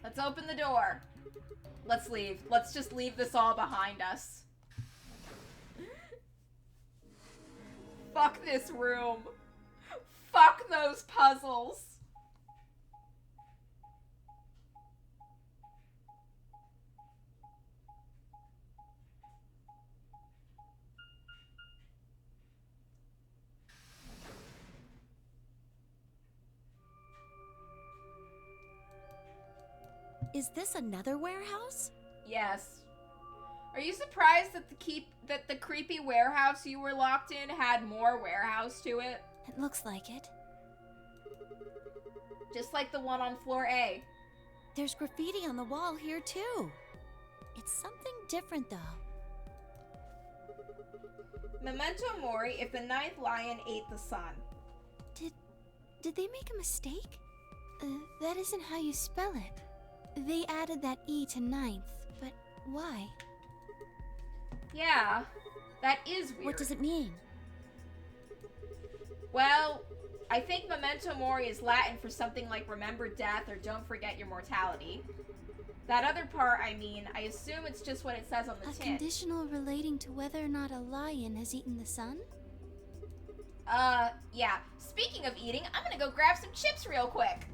Let's open the door. Let's leave. Let's just leave this all behind us. Fuck this room. Fuck those puzzles. Is this another warehouse? Yes. Are you surprised that the creepy warehouse you were locked in had more warehouse to it? It looks like it. Just like the one on floor A. There's graffiti on the wall here too. It's something different though. Memento mori if the ninth lion ate the sun. Did they make a mistake? That isn't how you spell it. They added that E to ninth, but why? Yeah, that is weird. What does it mean? Well, I think memento mori is Latin for something like remember death or don't forget your mortality. That other part, I assume it's just what it says on the A tin. conditional relating to whether or not a lion has eaten the sun? Yeah. Speaking of eating, I'm gonna go grab some chips real quick.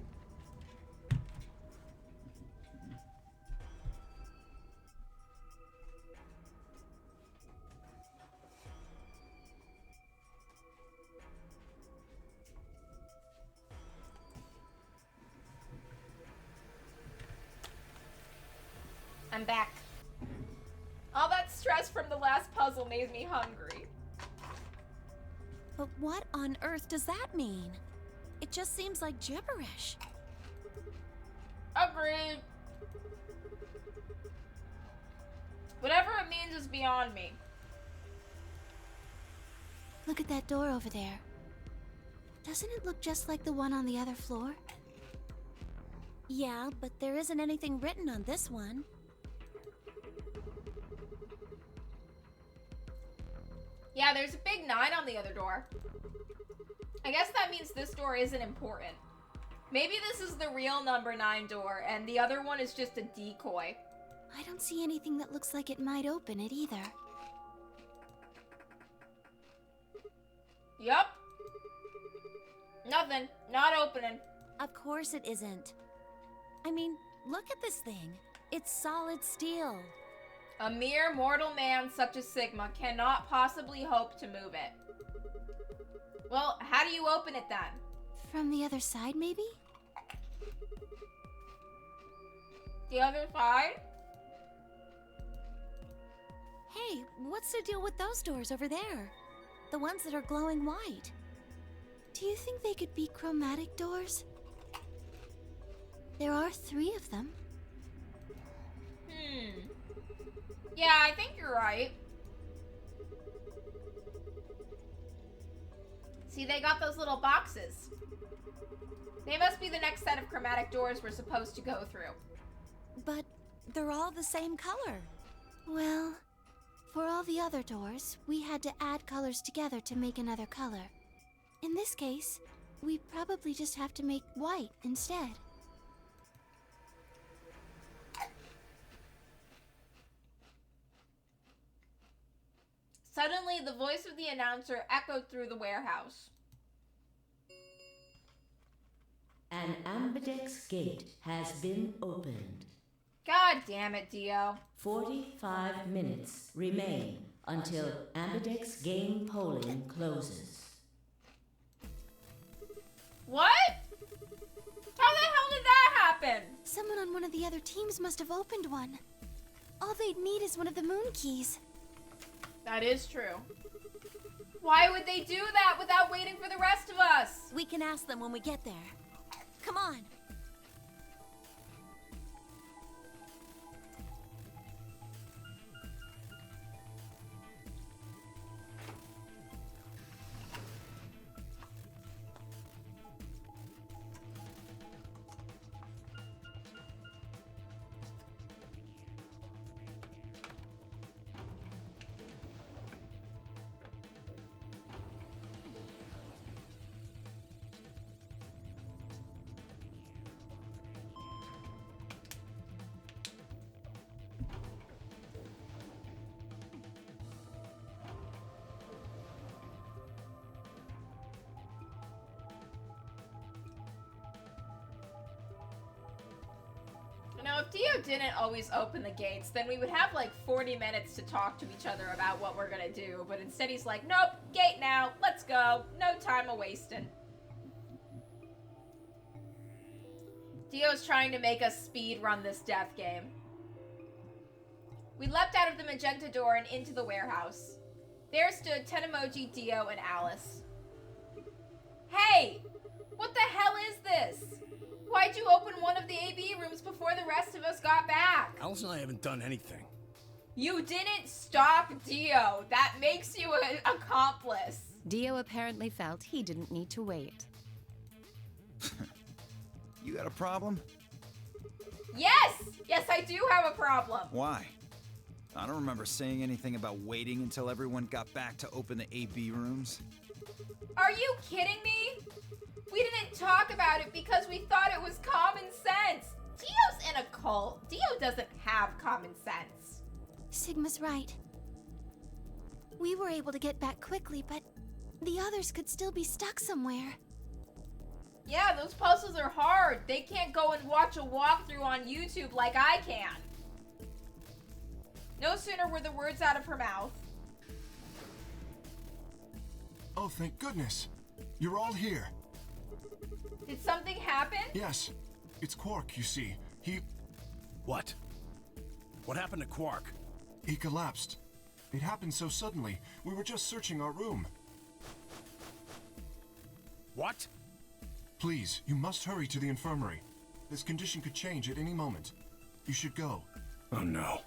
I'm back. All that stress from the last puzzle made me hungry. But what on earth does that mean? It just seems like gibberish. Agreed. Whatever it means is beyond me. Look at that door over there. Doesn't it look just like the one on the other floor? Yeah, but there isn't anything written on this one. Yeah, there's a big 9 on the other door. I guess that means this door isn't important. Maybe this is the real number 9 door, and the other one is just a decoy. I don't see anything that looks like it might open it either. Yup. Nothing. Not opening. Of course it isn't. I mean, look at this thing. It's solid steel. A mere mortal man such as Sigma cannot possibly hope to move it. Well, how do you open it then? From the other side, maybe? The other side? Hey, what's the deal with those doors over there? The ones that are glowing white. Do you think they could be chromatic doors? There are 3 of them. Yeah, I think you're right. See, they got those little boxes. They must be the next set of chromatic doors we're supposed to go through. But they're all the same color. Well, for all the other doors, we had to add colors together to make another color. In this case, we probably just have to make white instead. Suddenly, the voice of the announcer echoed through the warehouse. An ambidex gate has been opened. God damn it, Dio. 45 minutes remain until ambidex game polling closes. What? How the hell did that happen? Someone on one of the other teams must have opened one. All they'd need is one of the moon keys. That is true. Why would they do that without waiting for the rest of us? We can ask them when we get there. Come on. Now, if Dio didn't always open the gates, then we would have like 40 minutes to talk to each other about what we're gonna do. But instead he's like, nope, gate now, let's go. No time a-wasting. Dio's trying to make us speed run this death game. We leapt out of the magenta door and into the warehouse. There stood Tenemoji, Dio, and Alice. Hey! What the hell is this? Why'd you open one of the AB rooms before the rest of us got back? Alice and I haven't done anything. You didn't stop Dio. That makes you an accomplice. Dio apparently felt he didn't need to wait. You got a problem? Yes! Yes, I do have a problem. Why? I don't remember saying anything about waiting until everyone got back to open the AB rooms. Are you kidding me? We didn't talk about it because we thought it was common sense. Dio's in a cult. Dio doesn't have common sense. Sigma's right. We were able to get back quickly, but the others could still be stuck somewhere. Yeah, those puzzles are hard. They can't go and watch a walkthrough on YouTube like I can. No sooner were the words out of her mouth. Oh, thank goodness. You're all here. Did something happen? Yes. It's Quark, you see. What? What happened to Quark? He collapsed. It happened so suddenly. We were just searching our room. What? Please, you must hurry to the infirmary. This condition could change at any moment. You should go. Oh no.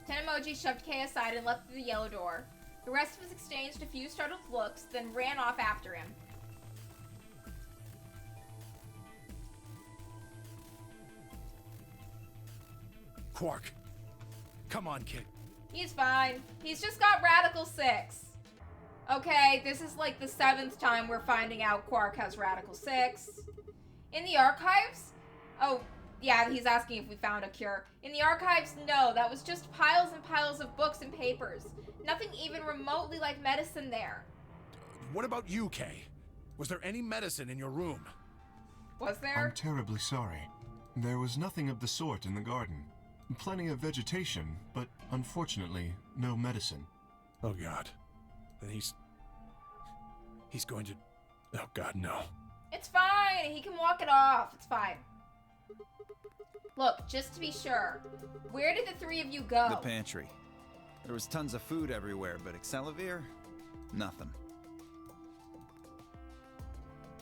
Tenemoji shoved Kay aside and left through the yellow door. The rest of us exchanged a few startled looks, then ran off after him. Quark. Come on, kid. He's fine. He's just got Radical 6. Okay, this is like the 7th time we're finding out Quark has Radical 6. In the archives? Oh, yeah, he's asking if we found a cure. In the archives, no, that was just piles and piles of books and papers. Nothing even remotely like medicine there. What about you, Kay? Was there any medicine in your room? Was there? I'm terribly sorry. There was nothing of the sort in the garden. Plenty of vegetation, but unfortunately, no medicine. Oh, God. Then he's going to... Oh, God, no. It's fine. He can walk it off. It's fine. Look, just to be sure, where did the 3 of you go? The pantry. There was tons of food everywhere, but Excelivir? Nothing.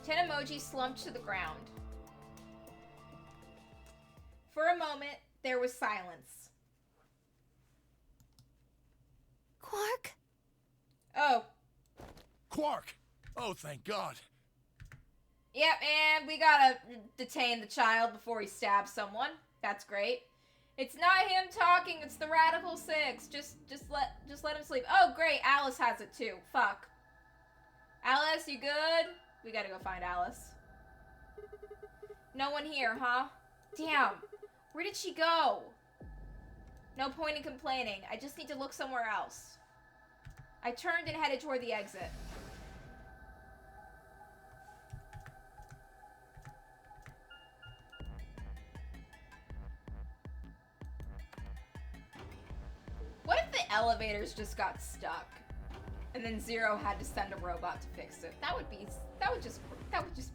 Ten emoji slumped to the ground. For a moment, there was silence. Quark? Oh. Quark! Oh, thank God. Yep, and we gotta detain the child before he stabs someone. That's great. It's not him talking, it's the Radical 6. Just let him sleep. Oh, great, Alice has it too. Fuck. Alice, you good? We gotta go find Alice. No one here, huh? Damn. Where did she go? No point in complaining. I just need to look somewhere else. I turned and headed toward the exit. What if the elevators just got stuck? And then Zero had to send a robot to fix it. That would just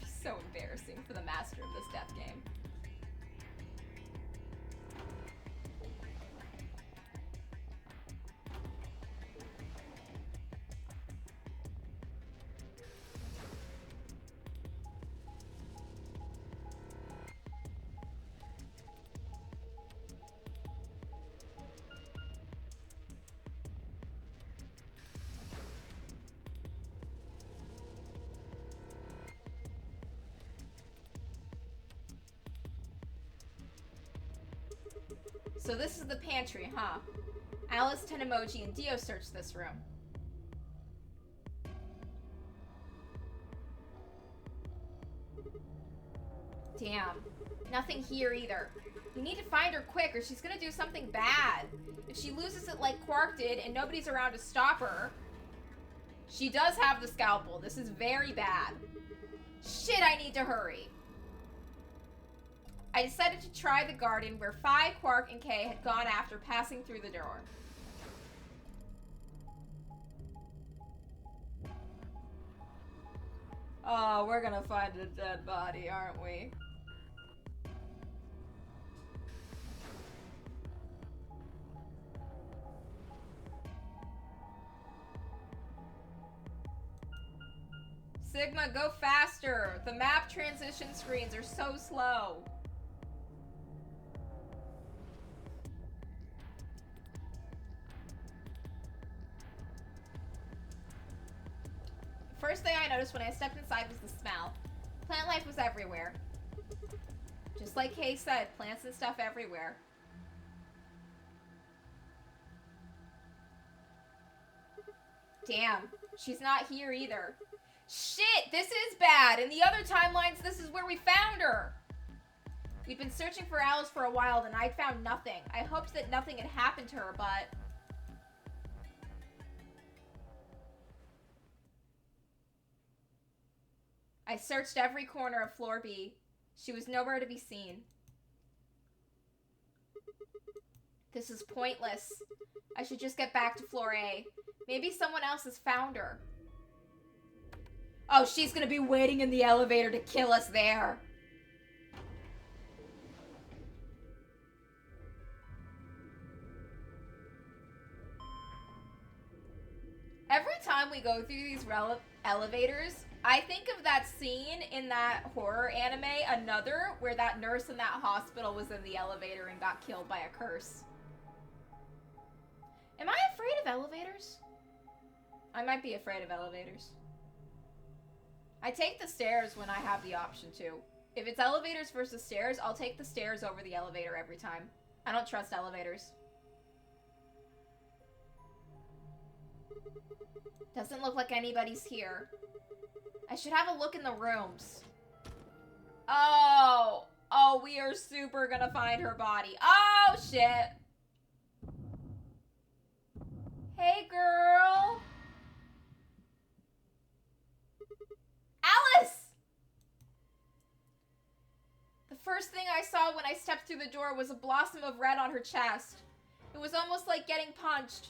be so embarrassing for the master of this death game. So this is the pantry, huh? Alice, Tenemoji, and Dio searched this room. Damn. Nothing here either. We need to find her quick or she's gonna do something bad. If she loses it like Quark did and nobody's around to stop her... She does have the scalpel. This is very bad. Shit, I need to hurry. I decided to try the garden where Phi, Quark, and Kay had gone after passing through the door. Oh, we're gonna find a dead body, aren't we? Sigma, go faster! The map transition screens are so slow. First thing I noticed when I stepped inside was the smell. Plant life was everywhere. Just like Kay said, plants and stuff everywhere. Damn, she's not here either. Shit, this is bad. In the other timelines, this is where we found her. We'd been searching for Alice for a while and I'd found nothing. I hoped that nothing had happened to her, but... I searched every corner of floor B. She was nowhere to be seen. This is pointless. I should just get back to floor A. Maybe someone else has found her. Oh, she's gonna be waiting in the elevator to kill us there. Every time we go through these elevators, I think of that scene in that horror anime, Another, where that nurse in that hospital was in the elevator and got killed by a curse. Am I afraid of elevators? I might be afraid of elevators. I take the stairs when I have the option to. If it's elevators versus stairs, I'll take the stairs over the elevator every time. I don't trust elevators. Doesn't look like anybody's here. I should have a look in the rooms. Oh! Oh, we are super gonna find her body. Oh, shit! Hey, girl! Alice! The first thing I saw when I stepped through the door was a blossom of red on her chest. It was almost like getting punched.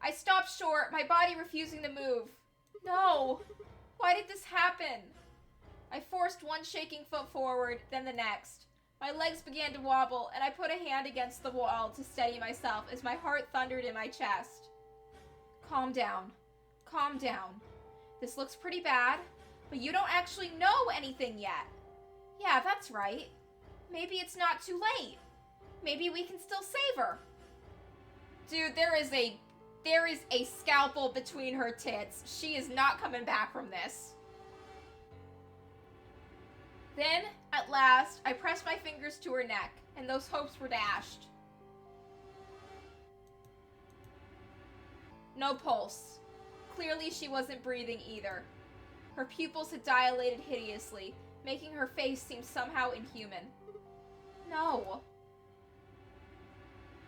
I stopped short, my body refusing to move. No! Why did this happen? I forced one shaking foot forward, then the next. My legs began to wobble, and I put a hand against the wall to steady myself as my heart thundered in my chest. Calm down. Calm down. This looks pretty bad, but you don't actually know anything yet. Yeah, that's right. Maybe it's not too late. Maybe we can still save her. Dude, there is a scalpel between her tits. She is not coming back from this. Then, at last, I pressed my fingers to her neck, and those hopes were dashed. No pulse. Clearly she wasn't breathing either. Her pupils had dilated hideously, making her face seem somehow inhuman. No.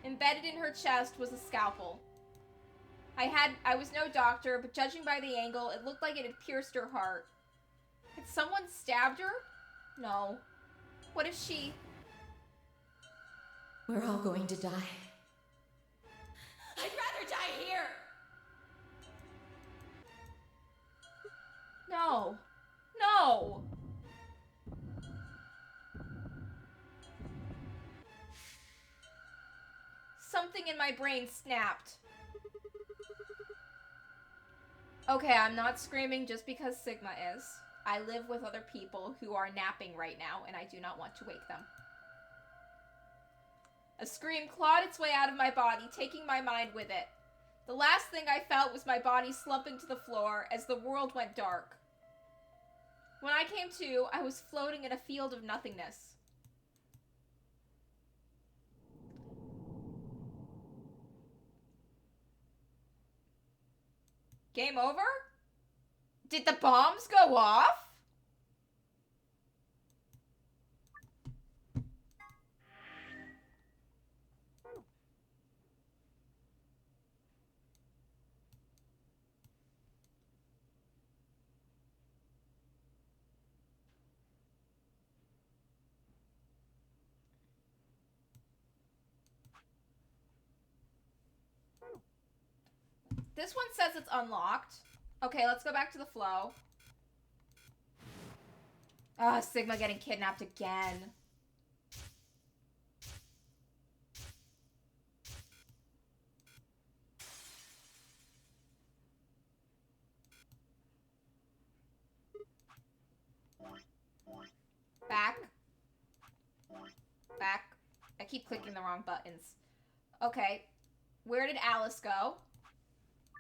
Embedded in her chest was a scalpel. I was no doctor, but judging by the angle, it looked like it had pierced her heart. Had someone stabbed her? No. What if she... We're all going to die. I'd rather die here! No. No! Something in my brain snapped. Okay, I'm not screaming just because Sigma is. I live with other people who are napping right now, and I do not want to wake them. A scream clawed its way out of my body, taking my mind with it. The last thing I felt was my body slumping to the floor as the world went dark. When I came to, I was floating in a field of nothingness. Game over? Did the bombs go off? This one says it's unlocked. Okay, let's go back to the flow. Ah, Sigma getting kidnapped again. Back. Back. I keep clicking the wrong buttons. Okay. Where did Alice go?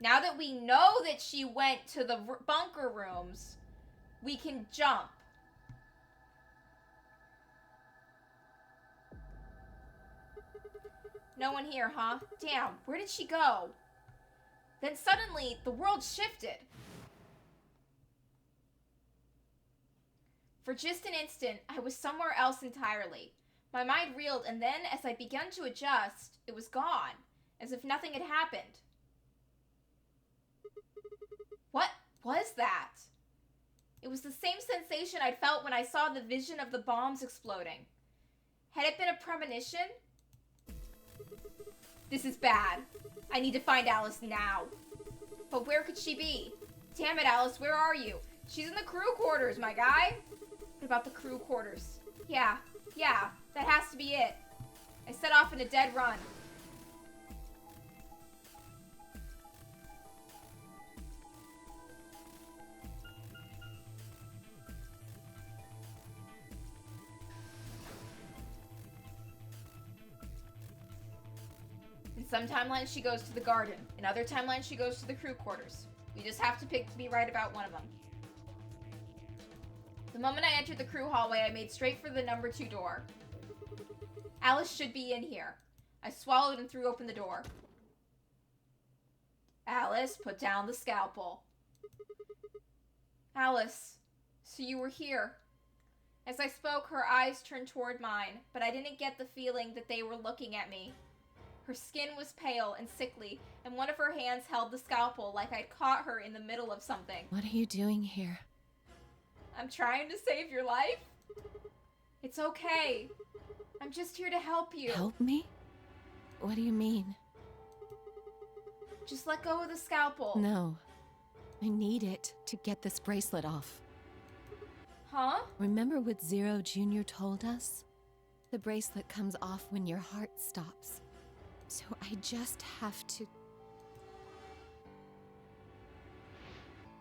Now that we know that she went to the bunker rooms, we can jump. No one here, huh? Damn, where did she go? Then suddenly, the world shifted. For just an instant, I was somewhere else entirely. My mind reeled, and then, as I began to adjust, it was gone, as if nothing had happened. What was that? It was the same sensation I'd felt when I saw the vision of the bombs exploding. Had it been a premonition? This is bad. I need to find Alice now. But where could she be? Damn it, Alice, where are you? She's in the crew quarters, my guy. What about the crew quarters? Yeah, that has to be it. I set off in a dead run. In some timelines, she goes to the garden. In other timelines, she goes to the crew quarters. We just have to be right about one of them. The moment I entered the crew hallway, I made straight for the number 2 door. Alice should be in here. I swallowed and threw open the door. Alice, put down the scalpel. Alice, so you were here. As I spoke, her eyes turned toward mine, but I didn't get the feeling that they were looking at me. Her skin was pale and sickly, and one of her hands held the scalpel like I'd caught her in the middle of something. What are you doing here? I'm trying to save your life. It's okay. I'm just here to help you. Help me? What do you mean? Just let go of the scalpel. No. I need it to get this bracelet off. Huh? Remember what Zero Jr. told us? The bracelet comes off when your heart stops. So I just have to...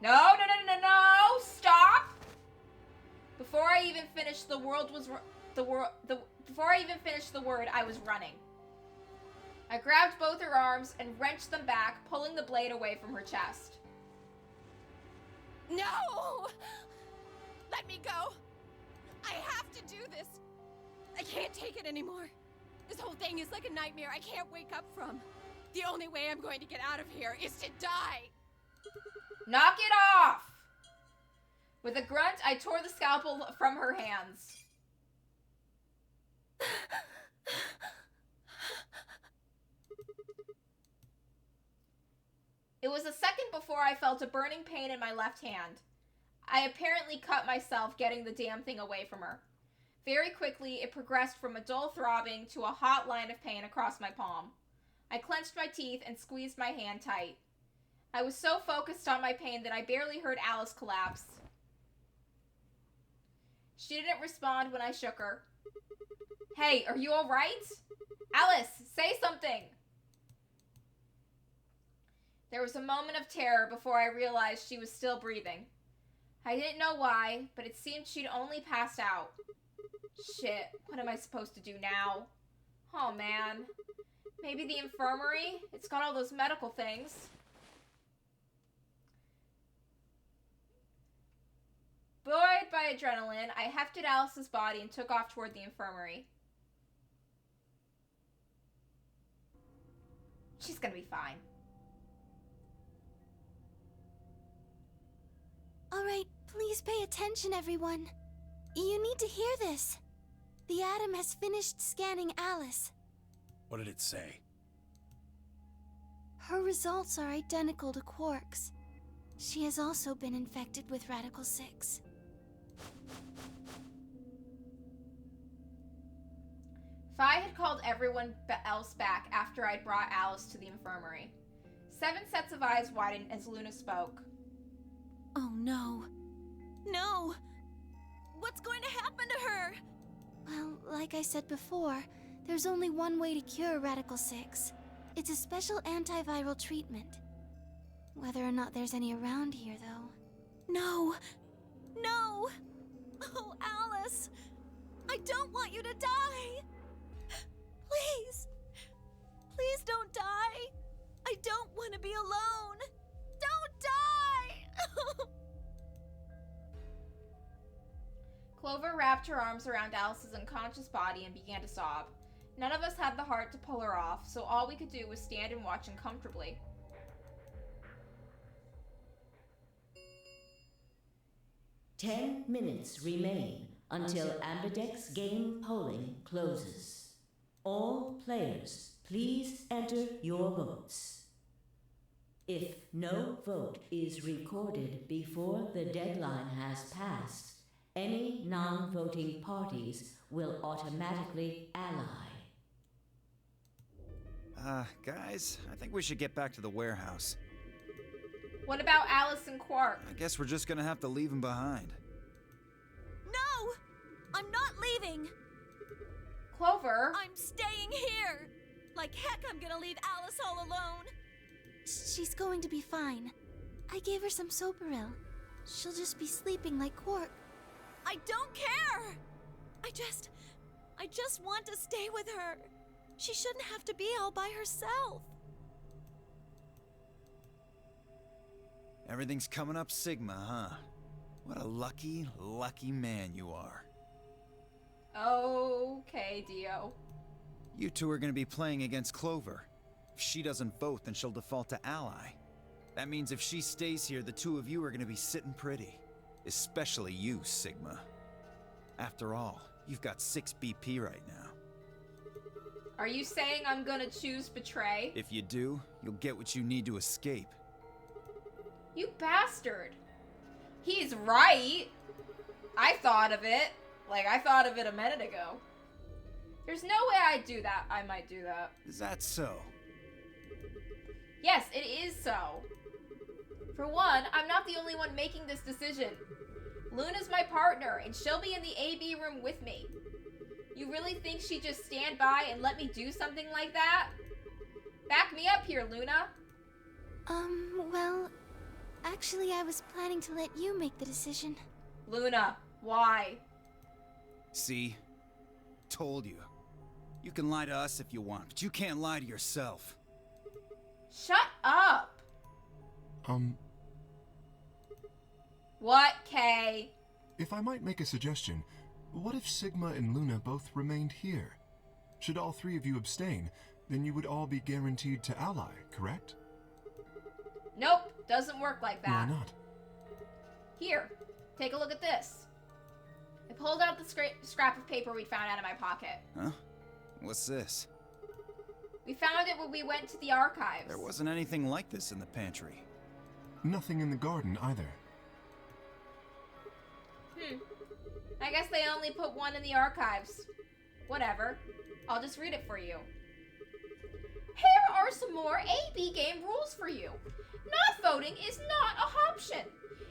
No! Stop! Before I even finished the word, I was running. I grabbed both her arms and wrenched them back, pulling the blade away from her chest. No! Let me go! I have to do this! I can't take it anymore. This whole thing is like a nightmare I can't wake up from. The only way I'm going to get out of here is to die! Knock it off! With a grunt, I tore the scalpel from her hands. It was a second before I felt a burning pain in my left hand. I apparently cut myself getting the damn thing away from her. Very quickly, it progressed from a dull throbbing to a hot line of pain across my palm. I clenched my teeth and squeezed my hand tight. I was so focused on my pain that I barely heard Alice collapse. She didn't respond when I shook her. Hey, are you alright? Alice, say something! There was a moment of terror before I realized she was still breathing. I didn't know why, but it seemed she'd only passed out. Shit, what am I supposed to do now? Oh man. Maybe the infirmary? It's got all those medical things. Buoyed by adrenaline, I hefted Alice's body and took off toward the infirmary. She's gonna be fine. All right, please pay attention, everyone. You need to hear this. The Atom has finished scanning Alice. What did it say? Her results are identical to Quark's. She has also been infected with Radical 6. Phi had called everyone else back after I'd brought Alice to the infirmary. 7 sets of eyes widened as Luna spoke. Oh no. No! What's going to happen to her? Well, like I said before, there's only one way to cure Radical 6. It's a special antiviral treatment. Whether or not there's any around here, though. No! No! Oh, Alice! I don't want you to die! Please! Please don't die! I don't want to be alone! Don't die! Clover wrapped her arms around Alice's unconscious body and began to sob. None of us had the heart to pull her off, so all we could do was stand and watch uncomfortably. "10 minutes remain until Ambidex game polling closes. All players, please enter your votes. If no vote is recorded before the deadline has passed, any non-voting parties will automatically ally." Guys, I think we should get back to the warehouse. What about Alice and Quark? I guess we're just gonna have to leave him behind. No! I'm not leaving! Clover? I'm staying here! Like heck I'm gonna leave Alice all alone! She's going to be fine. I gave her some Soparil. She'll just be sleeping like Quark. I don't care! I just want to stay with her. She shouldn't have to be all by herself. Everything's coming up Sigma, huh? What a lucky, lucky man you are. Okay, Dio. You two are gonna be playing against Clover. If she doesn't vote, then she'll default to ally. That means if she stays here, the two of you are gonna be sitting pretty. Especially you, Sigma. After all, you've got 6 BP right now. Are you saying I'm gonna choose betray? If you do, you'll get what you need to escape. You bastard. He's right. I thought of it. Like, I thought of it a minute ago. There's no way I'd do that. I might do that. Is that so? Yes, it is so. For one, I'm not the only one making this decision. Luna's my partner, and she'll be in the AB room with me. You really think she'd just stand by and let me do something like that? Back me up here, Luna. Well, actually, I was planning to let you make the decision. Luna, why? See? Told you. You can lie to us if you want, but you can't lie to yourself. Shut up! What, Kay? If I might make a suggestion, what if Sigma and Luna both remained here? Should all 3 of you abstain, then you would all be guaranteed to ally, correct? Nope, doesn't work like that. Why not? Here, take a look at this. I pulled out the scrap of paper we found out of my pocket. Huh? What's this? We found it when we went to the archives. There wasn't anything like this in the pantry. Nothing in the garden either. I guess they only put one in the archives. Whatever. I'll just read it for you. Here are some more AB game rules for you. Not voting is not an option.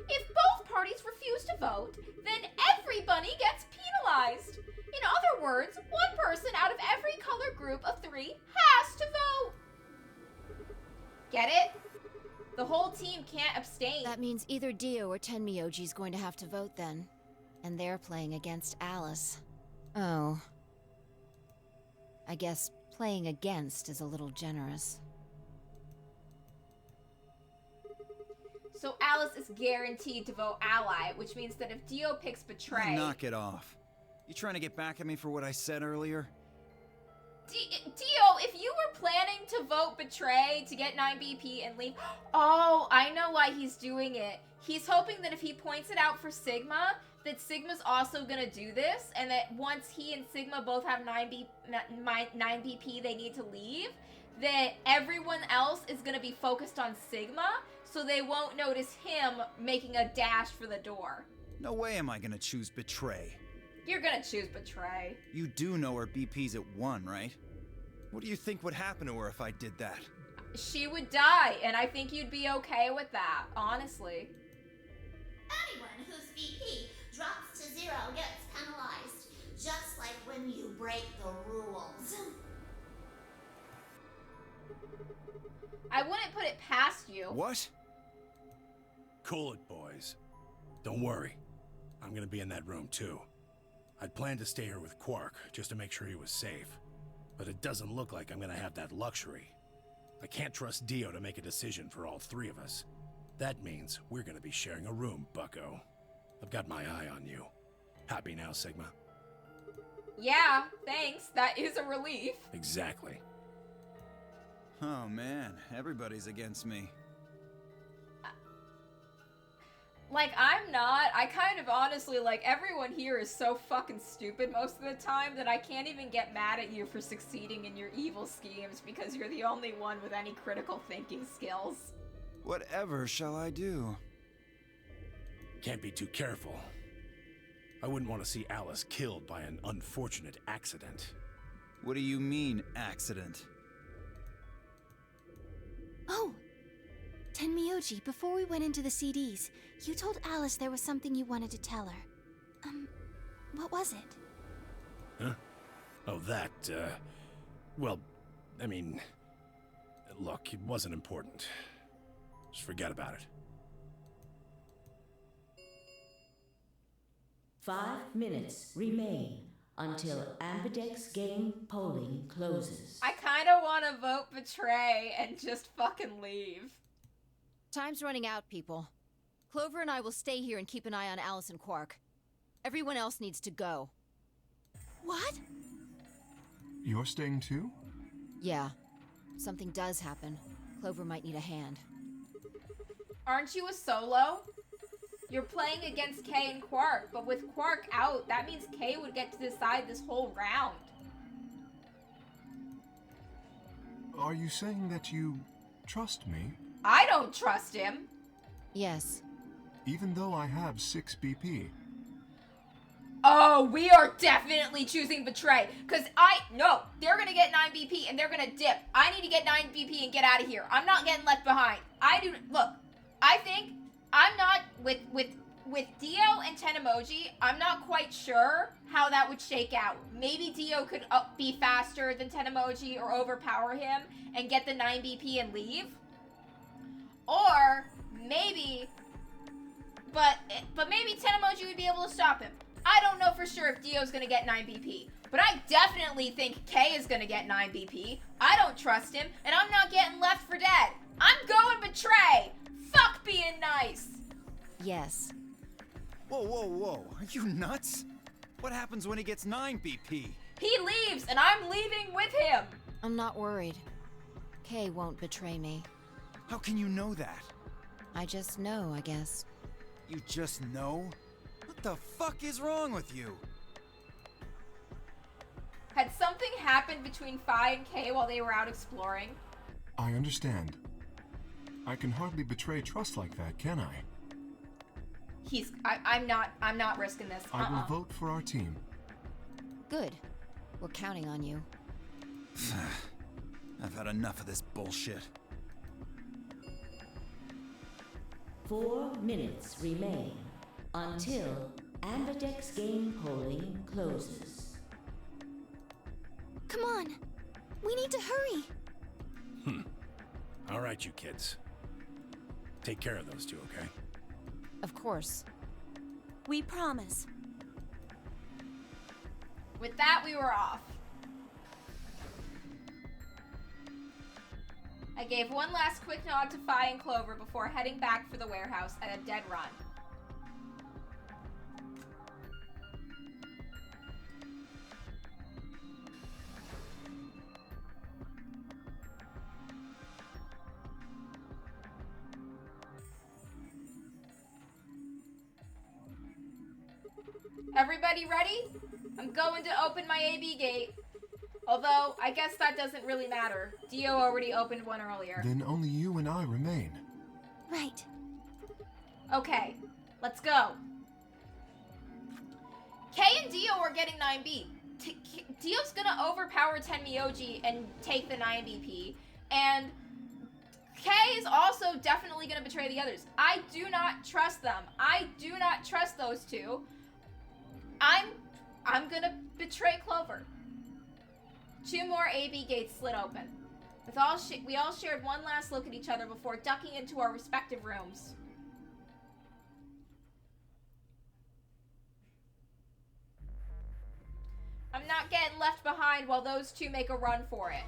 If both parties refuse to vote, then everybody gets penalized. In other words, one person out of every color group of 3 has to vote. Get it? The whole team can't abstain. That means either Dio or Tenmyoji's going to have to vote then. And they're playing against Alice. Oh. I guess playing against is a little generous. So Alice is guaranteed to vote ally, which means that if Dio picks betray... Knock it off. You trying to get back at me for what I said earlier? Dio, if you were planning to vote betray to get 9 BP and leave... Oh, I know why he's doing it. He's hoping that if he points it out for Sigma, that Sigma's also gonna do this, and that once he and Sigma both have 9 BP they need to leave, that everyone else is gonna be focused on Sigma, so they won't notice him making a dash for the door. No way am I gonna choose betray. You're gonna choose betray. You do know her BP's at 1, right? What do you think would happen to her if I did that? She would die, and I think you'd be okay with that, honestly. Anyone whose BP drops to 0 gets penalized, just like when you break the rules. I wouldn't put it past you. What? Cool it, boys. Don't worry. I'm gonna be in that room, too. I'd planned to stay here with Quark, just to make sure he was safe. But it doesn't look like I'm gonna have that luxury. I can't trust Dio to make a decision for all 3 of us. That means we're gonna be sharing a room, bucko. I've got my eye on you. Happy now, Sigma? Yeah, thanks. That is a relief. Exactly. Oh man, everybody's against me. Like, I'm not. I kind of honestly, like, everyone here is so fucking stupid most of the time that I can't even get mad at you for succeeding in your evil schemes because you're the only one with any critical thinking skills. Whatever shall I do? Can't be too careful. I wouldn't want to see Alice killed by an unfortunate accident. What do you mean, accident? Oh! Tenmyoji, before we went into the CDs, you told Alice there was something you wanted to tell her. What was it? Huh? Oh, that, well, I mean, look, it wasn't important. Just forget about it. 5 minutes remain until Ambidex game polling closes. I kind of want to vote betray and just fucking leave. Time's running out, people. Clover and I will stay here and keep an eye on Alice and Quark. Everyone else needs to go. What? You're staying too? Yeah. If something does happen, Clover might need a hand. Aren't you a solo? You're playing against Kay and Quark, but with Quark out, that means Kay would get to decide this whole round. Are you saying that you trust me? I don't trust him. Yes. Even though I have 6 BP. Oh, we are definitely choosing betray. Because no, they're going to get 9 BP and they're going to dip. I need to get 9 BP and get out of here. I'm not getting left behind. Look, I think I'm not, with Dio and Tenemoji, I'm not quite sure how that would shake out. Maybe Dio could be faster than Tenemoji or overpower him and get the 9 BP and leave. Or maybe, but maybe Tenemoji would be able to stop him. I don't know for sure if Dio's gonna get 9 BP, but I definitely think Kay is gonna get 9 BP. I don't trust him, and I'm not getting left for dead. I'm going betray. Fuck being nice. Yes. Whoa, whoa, whoa. Are you nuts? What happens when he gets 9 BP? He leaves, and I'm leaving with him. I'm not worried. Kay won't betray me. How can you know that? I just know, I guess. You just know? What the fuck is wrong with you? Had something happened between Fi and Kay while they were out exploring? I understand. I can hardly betray trust like that, can I? I'm not risking this. I will vote for our team. Good. We're counting on you. I've had enough of this bullshit. 4 minutes remain until Ambidex game polling closes. Come on. We need to hurry. All right, you kids. Take care of those two, okay? Of course. We promise. With that, we were off. I gave one last quick nod to Fi and Clover before heading back for the warehouse at a dead run. Everybody ready? I'm going to open my AB gate. Although, I guess that doesn't really matter. Dio already opened one earlier. Then only you and I remain. Right. Okay, let's go. Kay and Dio are getting 9B. Dio's gonna overpower Tenmyoji and take the 9 BP. And Kay is also definitely gonna betray the others. I do not trust them. I do not trust those two. I'm gonna betray Clover. 2 more AB gates slid open. We all shared one last look at each other before ducking into our respective rooms. I'm not getting left behind while those two make a run for it.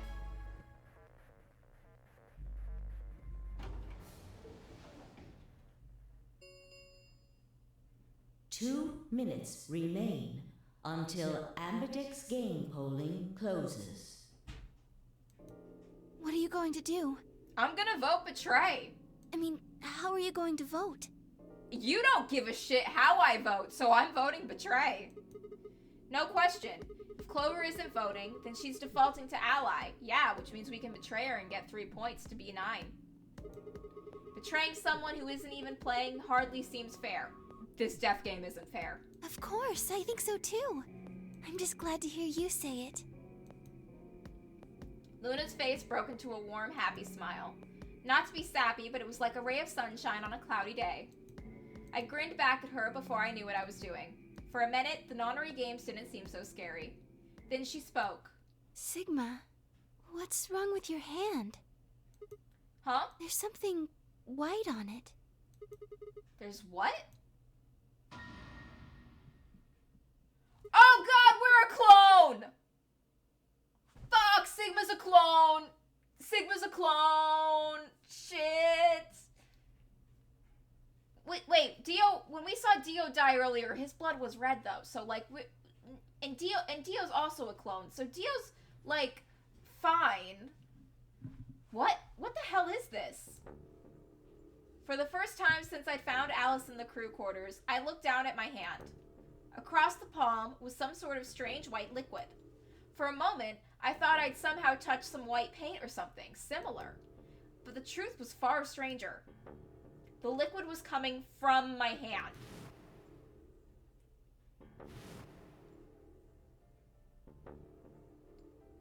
Two minutes remain until Ambidex game polling closes. What are you going to do? I'm gonna vote betray. I mean, how are you going to vote? You don't give a shit how I vote, so I'm voting betray. No question. If Clover isn't voting, then she's defaulting to ally. Yeah, which means we can betray her and get 3 points to be 9. Betraying someone who isn't even playing hardly seems fair. This death game isn't fair. Of course, I think so too. I'm just glad to hear you say it. Luna's face broke into a warm, happy smile. Not to be sappy, but it was like a ray of sunshine on a cloudy day. I grinned back at her before I knew what I was doing. For a minute, the nonary games didn't seem so scary. Then she spoke. Sigma, what's wrong with your hand? Huh? There's something white on it. There's what? Oh god, we're a clone! Fuck, Sigma's a clone! Sigma's a clone! Shit! Wait, Dio, when we saw Dio die earlier, his blood was red though. So like and Dio's also a clone. So Dio's like fine. What the hell is this? For the first time since I'd found Alice in the crew quarters, I looked down at my hand. Across the palm was some sort of strange white liquid. For a moment, I thought I'd somehow touched some white paint or something similar. But the truth was far stranger. The liquid was coming from my hand.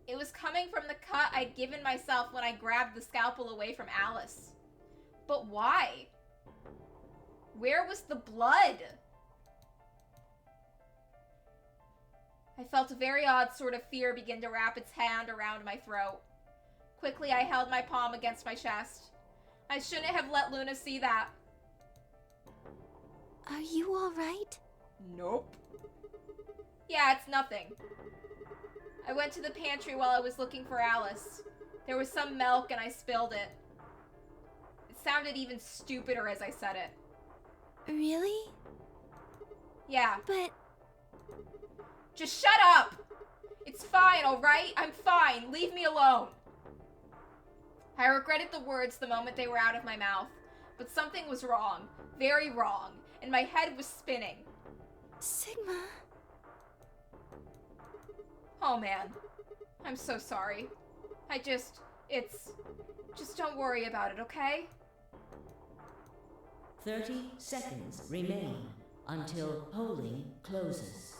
It was coming from the cut I'd given myself when I grabbed the scalpel away from Alice. But why? Where was the blood? I felt a very odd sort of fear begin to wrap its hand around my throat. Quickly, I held my palm against my chest. I shouldn't have let Luna see that. Are you alright? Nope. Yeah, it's nothing. I went to the pantry while I was looking for Alice. There was some milk and I spilled it. It sounded even stupider as I said it. Really? Yeah. But... Just shut up! It's fine, alright? I'm fine. Leave me alone. I regretted the words the moment they were out of my mouth, but something was wrong. Very wrong. And my head was spinning. Sigma... Oh man. I'm so sorry. Just don't worry about it, okay? 30 seconds remain until polling closes.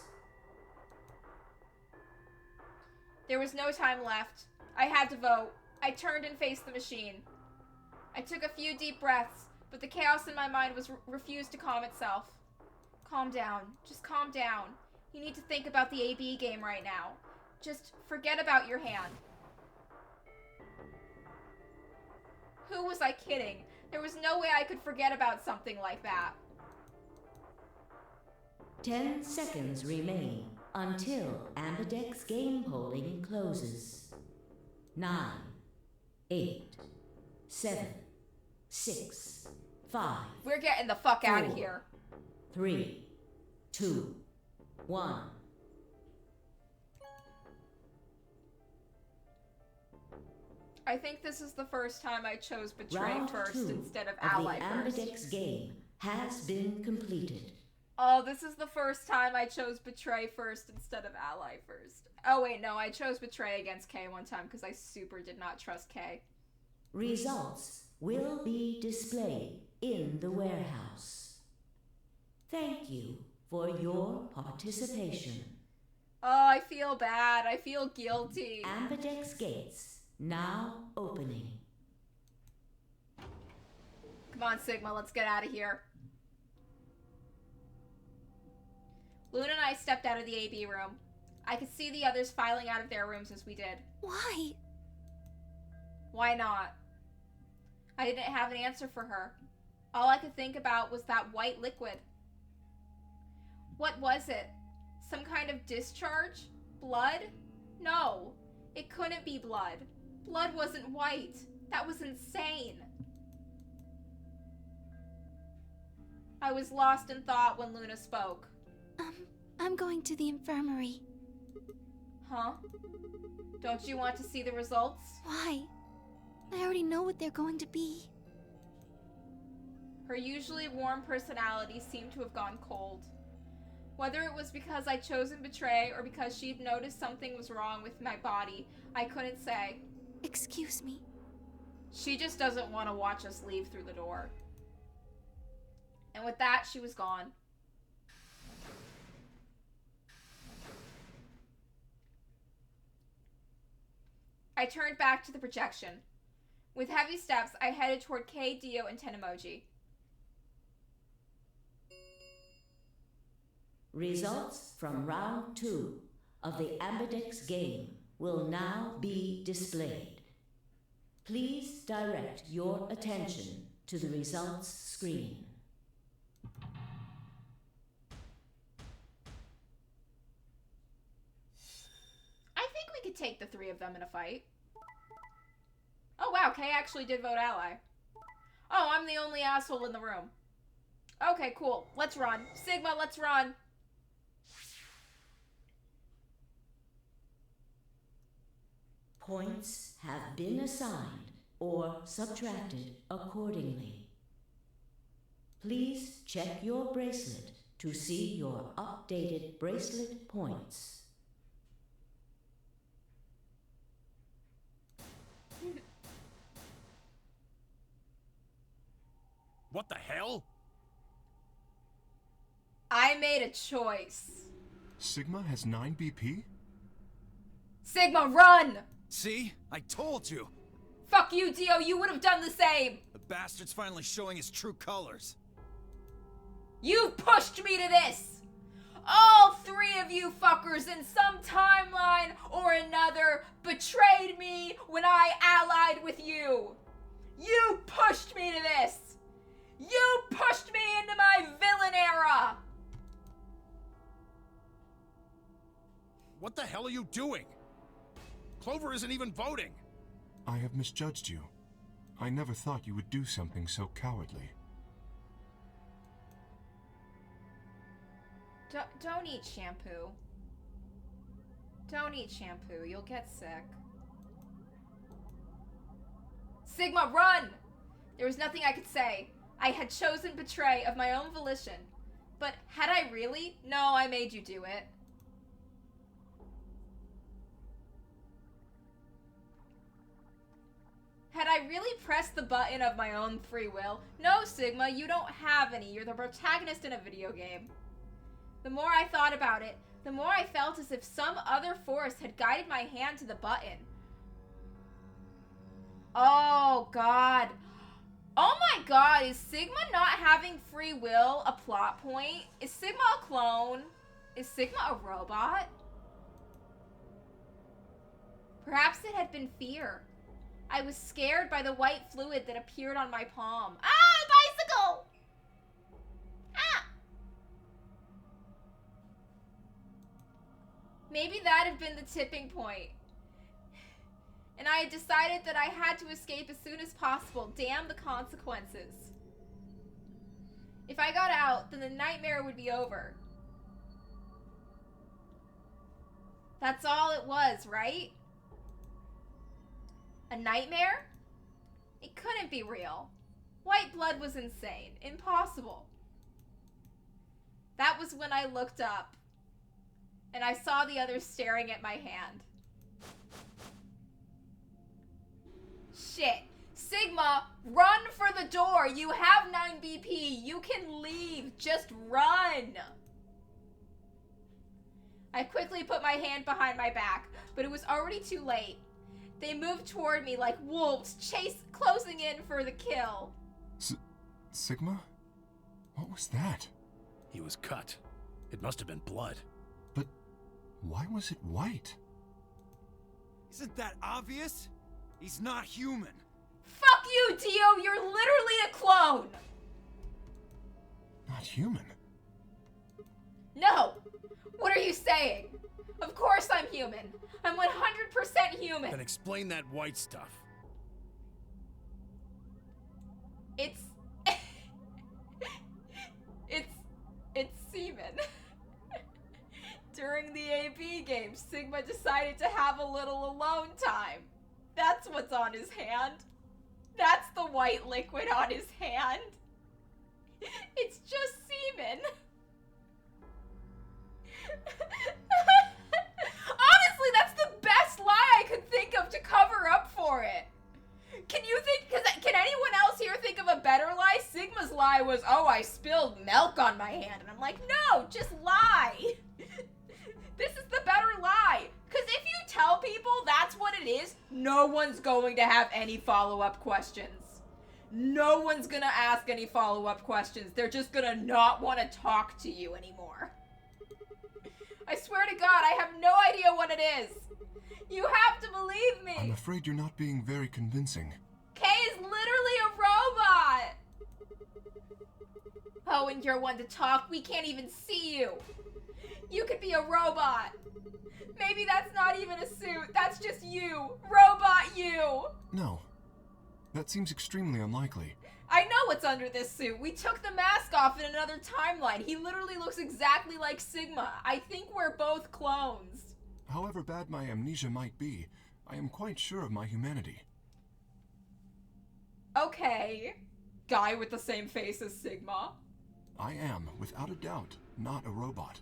There was no time left. I had to vote. I turned and faced the machine. I took a few deep breaths, but the chaos in my mind refused to calm itself. Calm down. Just calm down. You need to think about the AB game right now. Just forget about your hand. Who was I kidding? There was no way I could forget about something like that. 10 seconds remain until Ambidex game polling closes. 9, 8, 7, 6, 5. We're getting the fuck out of 4, here. 3, 2, 1. I think this is the first time I chose Betray Round first 2 instead of Ally the first. Ambidex game has been completed. Oh, this is the first time I chose Betray first instead of Ally first. Oh wait, no, I chose Betray against Kay one time because I super did not trust Kay. Results will be displayed in the warehouse. Thank you for your participation. Oh, I feel bad. I feel guilty. Ambidex gates now opening. Come on, Sigma, let's get out of here. Luna and I stepped out of the AB room. I could see the others filing out of their rooms as we did. Why? Why not? I didn't have an answer for her. All I could think about was that white liquid. What was it? Some kind of discharge? Blood? No, it couldn't be blood. Blood wasn't white. That was insane. I was lost in thought when Luna spoke. I'm going to the infirmary. Huh? Don't you want to see the results? Why? I already know what they're going to be. Her usually warm personality seemed to have gone cold. Whether it was because I'd chosen Betray or because she'd noticed something was wrong with my body, I couldn't say. Excuse me. She just doesn't want to watch us leave through the door. And with that, she was gone. I turned back to the projection. With heavy steps, I headed toward Kay, Dio, and Tenemoji. Results from round 2 of the Ambidex game will now be displayed. Please direct your attention to the results screen. I think we could take the 3 of them in a fight. Oh wow, Kay actually did vote Ally. Oh, I'm the only asshole in the room. Okay, cool. Let's run. Sigma, let's run. Points have been assigned or subtracted accordingly. Please check your bracelet to see your updated bracelet points. What the hell? I made a choice. Sigma has 9 BP? Sigma, run! See? I told you! Fuck you, Dio, you would have done the same! The bastard's finally showing his true colors. You pushed me to this! All 3 of you fuckers in some timeline or another betrayed me when I allied with you! You pushed me to this! You pushed me into my villain era! What the hell are you doing? Clover isn't even voting. I have misjudged you. I never thought you would do something so cowardly. Don't eat shampoo. Don't eat shampoo. You'll get sick. Sigma, run! There was nothing I could say. I had chosen betray of my own volition. But had I really? No, I made you do it. Had I really pressed the button of my own free will? No, Sigma, you don't have any. You're the protagonist in a video game. The more I thought about it, the more I felt as if some other force had guided my hand to the button. Oh, God. Oh my God, is Sigma not having free will a plot point? Is Sigma a clone? Is Sigma a robot? Perhaps it had been fear. I was scared by the white fluid that appeared on my palm. Ah, bicycle! Ah! Maybe that had been the tipping point. And I had decided that I had to escape as soon as possible. Damn the consequences. If I got out, then the nightmare would be over. That's all it was, right? A nightmare? It couldn't be real. White blood was insane. Impossible. That was when I looked up and I saw the others staring at my hand. Shit. Sigma, run for the door. You have 9 BP. You can leave. Just run. I quickly put my hand behind my back, but it was already too late. They moved toward me like wolves, closing in for the kill. Sigma? What was that? He was cut. It must have been blood. But why was it white? Isn't that obvious? He's not human. Fuck you, Dio! You're literally a clone! Not human? No! What are you saying? Of course I'm human. I'm 100% human. Then explain that white stuff. It's semen. During the AB game, Sigma decided to have a little alone time. That's what's on his hand. That's the white liquid on his hand. It's just semen. Honestly, that's the best lie I could think of to cover up for it. Can anyone else here think of a better lie? Sigma's lie was, oh, I spilled milk on my hand. And I'm like, no, just lie. This is the better lie. Because if you tell people that's what it is, no one's going to have any follow-up questions. No one's going to ask any follow-up questions. They're just going to not want to talk to you anymore. I swear to God, I have no idea what it is. You have to believe me. I'm afraid you're not being very convincing. Kay is literally a robot. Oh, and you're one to talk. We can't even see you. You could be a robot. Maybe that's not even a suit. That's just you. Robot you. No. That seems extremely unlikely. I know it's what's under this suit. We took the mask off in another timeline. He literally looks exactly like Sigma. I think we're both clones. However bad my amnesia might be, I am quite sure of my humanity. Okay. Guy with the same face as Sigma. I am, without a doubt, not a robot.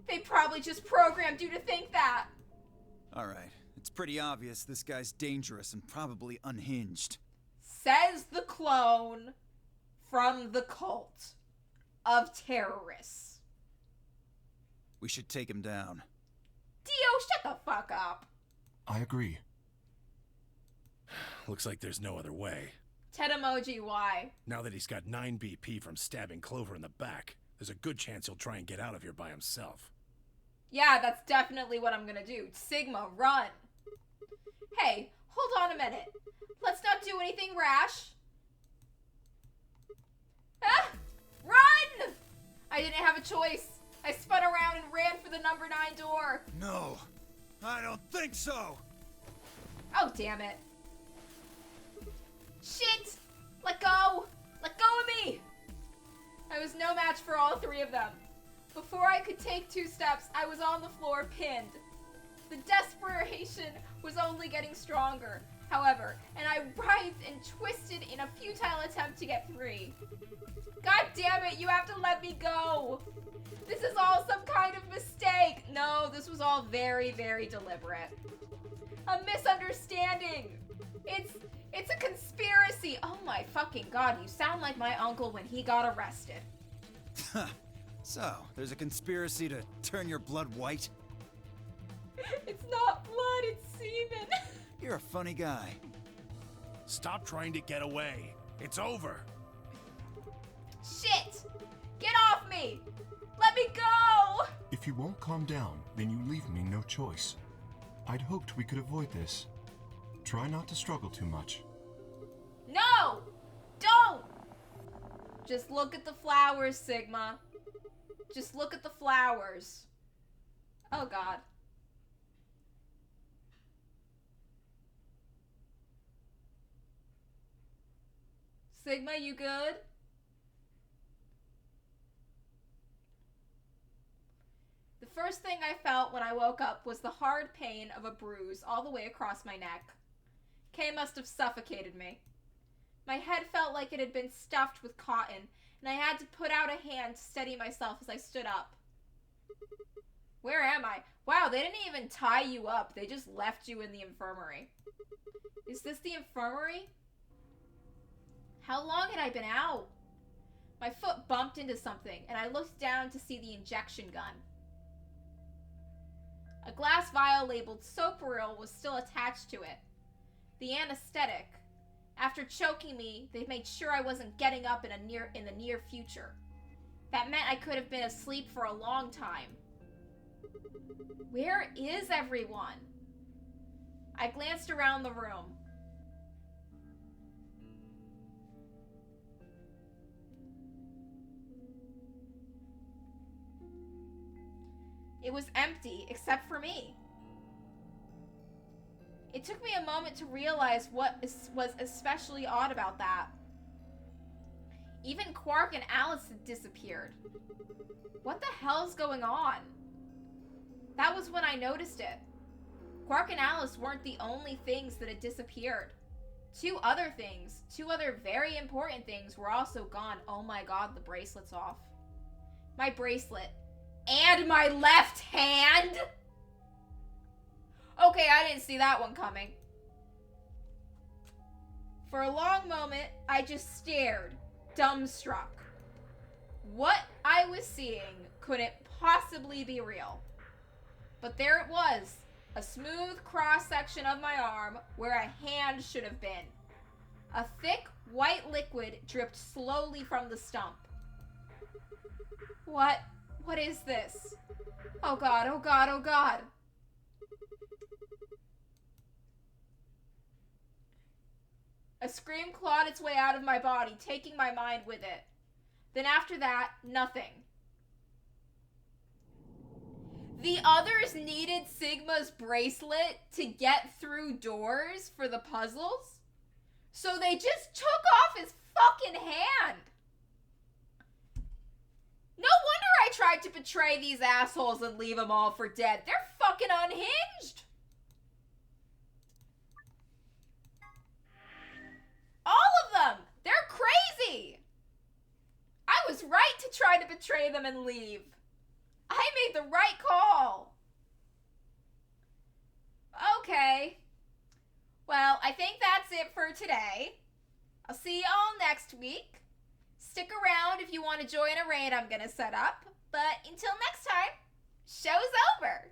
They probably just programmed you to think that. Alright, it's pretty obvious this guy's dangerous and probably unhinged. Says the clone from the cult of terrorists. We should take him down. Dio, shut the fuck up. I agree. Looks like there's no other way. Ted emoji, why? Now that he's got 9 BP from stabbing Clover in the back, there's a good chance he'll try and get out of here by himself. Yeah, that's definitely what I'm gonna do. Sigma, run. Hey, hold on a minute. Let's not do anything rash. Ah! Run! I didn't have a choice. I spun around and ran for the number 9 door. No, I don't think so. Oh, damn it. Shit! Let go! Let go of me! I was no match for all 3 of them. Before I could take 2 steps, I was on the floor pinned. The desperation was only getting stronger, however, and I writhed and twisted in a futile attempt to get free. God damn it, you have to let me go! This is all some kind of mistake! No, this was all very, very deliberate. A misunderstanding! It's a conspiracy! Oh my fucking god, you sound like my uncle when he got arrested. So, there's a conspiracy to turn your blood white? It's not blood, it's semen. You're a funny guy. Stop trying to get away. It's over. Shit! Get off me! Let me go! If you won't calm down, then you leave me no choice. I'd hoped we could avoid this. Try not to struggle too much. No! Don't! Just look at the flowers, Sigma. Just look at the flowers. Oh god. Sigma, you good? The first thing I felt when I woke up was the hard pain of a bruise all the way across my neck. Kay must have suffocated me. My head felt like it had been stuffed with cotton, and I had to put out a hand to steady myself as I stood up. Where am I? Wow, they didn't even tie you up. They just left you in the infirmary. Is this the infirmary? How long had I been out? My foot bumped into something, and I looked down to see the injection gun. A glass vial labeled Soparil was still attached to it. The anesthetic. After choking me, they made sure I wasn't getting up in the near future. That meant I could have been asleep for a long time. Where is everyone? I glanced around the room. It was empty, except for me. It took me a moment to realize what was especially odd about that. Even Quark and Alice had disappeared. What the hell's going on? That was when I noticed it. Quark and Alice weren't the only things that had disappeared. 2 other things, 2 other very important things were also gone. Oh my god, the bracelet's off. My bracelet. And my left hand? Okay, I didn't see that one coming. For a long moment, I just stared, dumbstruck. What I was seeing couldn't possibly be real. But there it was, a smooth cross-section of my arm where a hand should have been. A thick, white liquid dripped slowly from the stump. What is this? Oh god, oh god, oh god. A scream clawed its way out of my body, taking my mind with it. Then after that, nothing. The others needed Sigma's bracelet to get through doors for the puzzles? So they just took off his fucking hand. No wonder I tried to betray these assholes and leave them all for dead. They're fucking unhinged. All of them. They're crazy. I was right to try to betray them and leave. I made the right call. Okay. Well, I think that's it for today. I'll see you all next week. Stick around if you want to join a raid I'm going to set up. But until next time, show's over.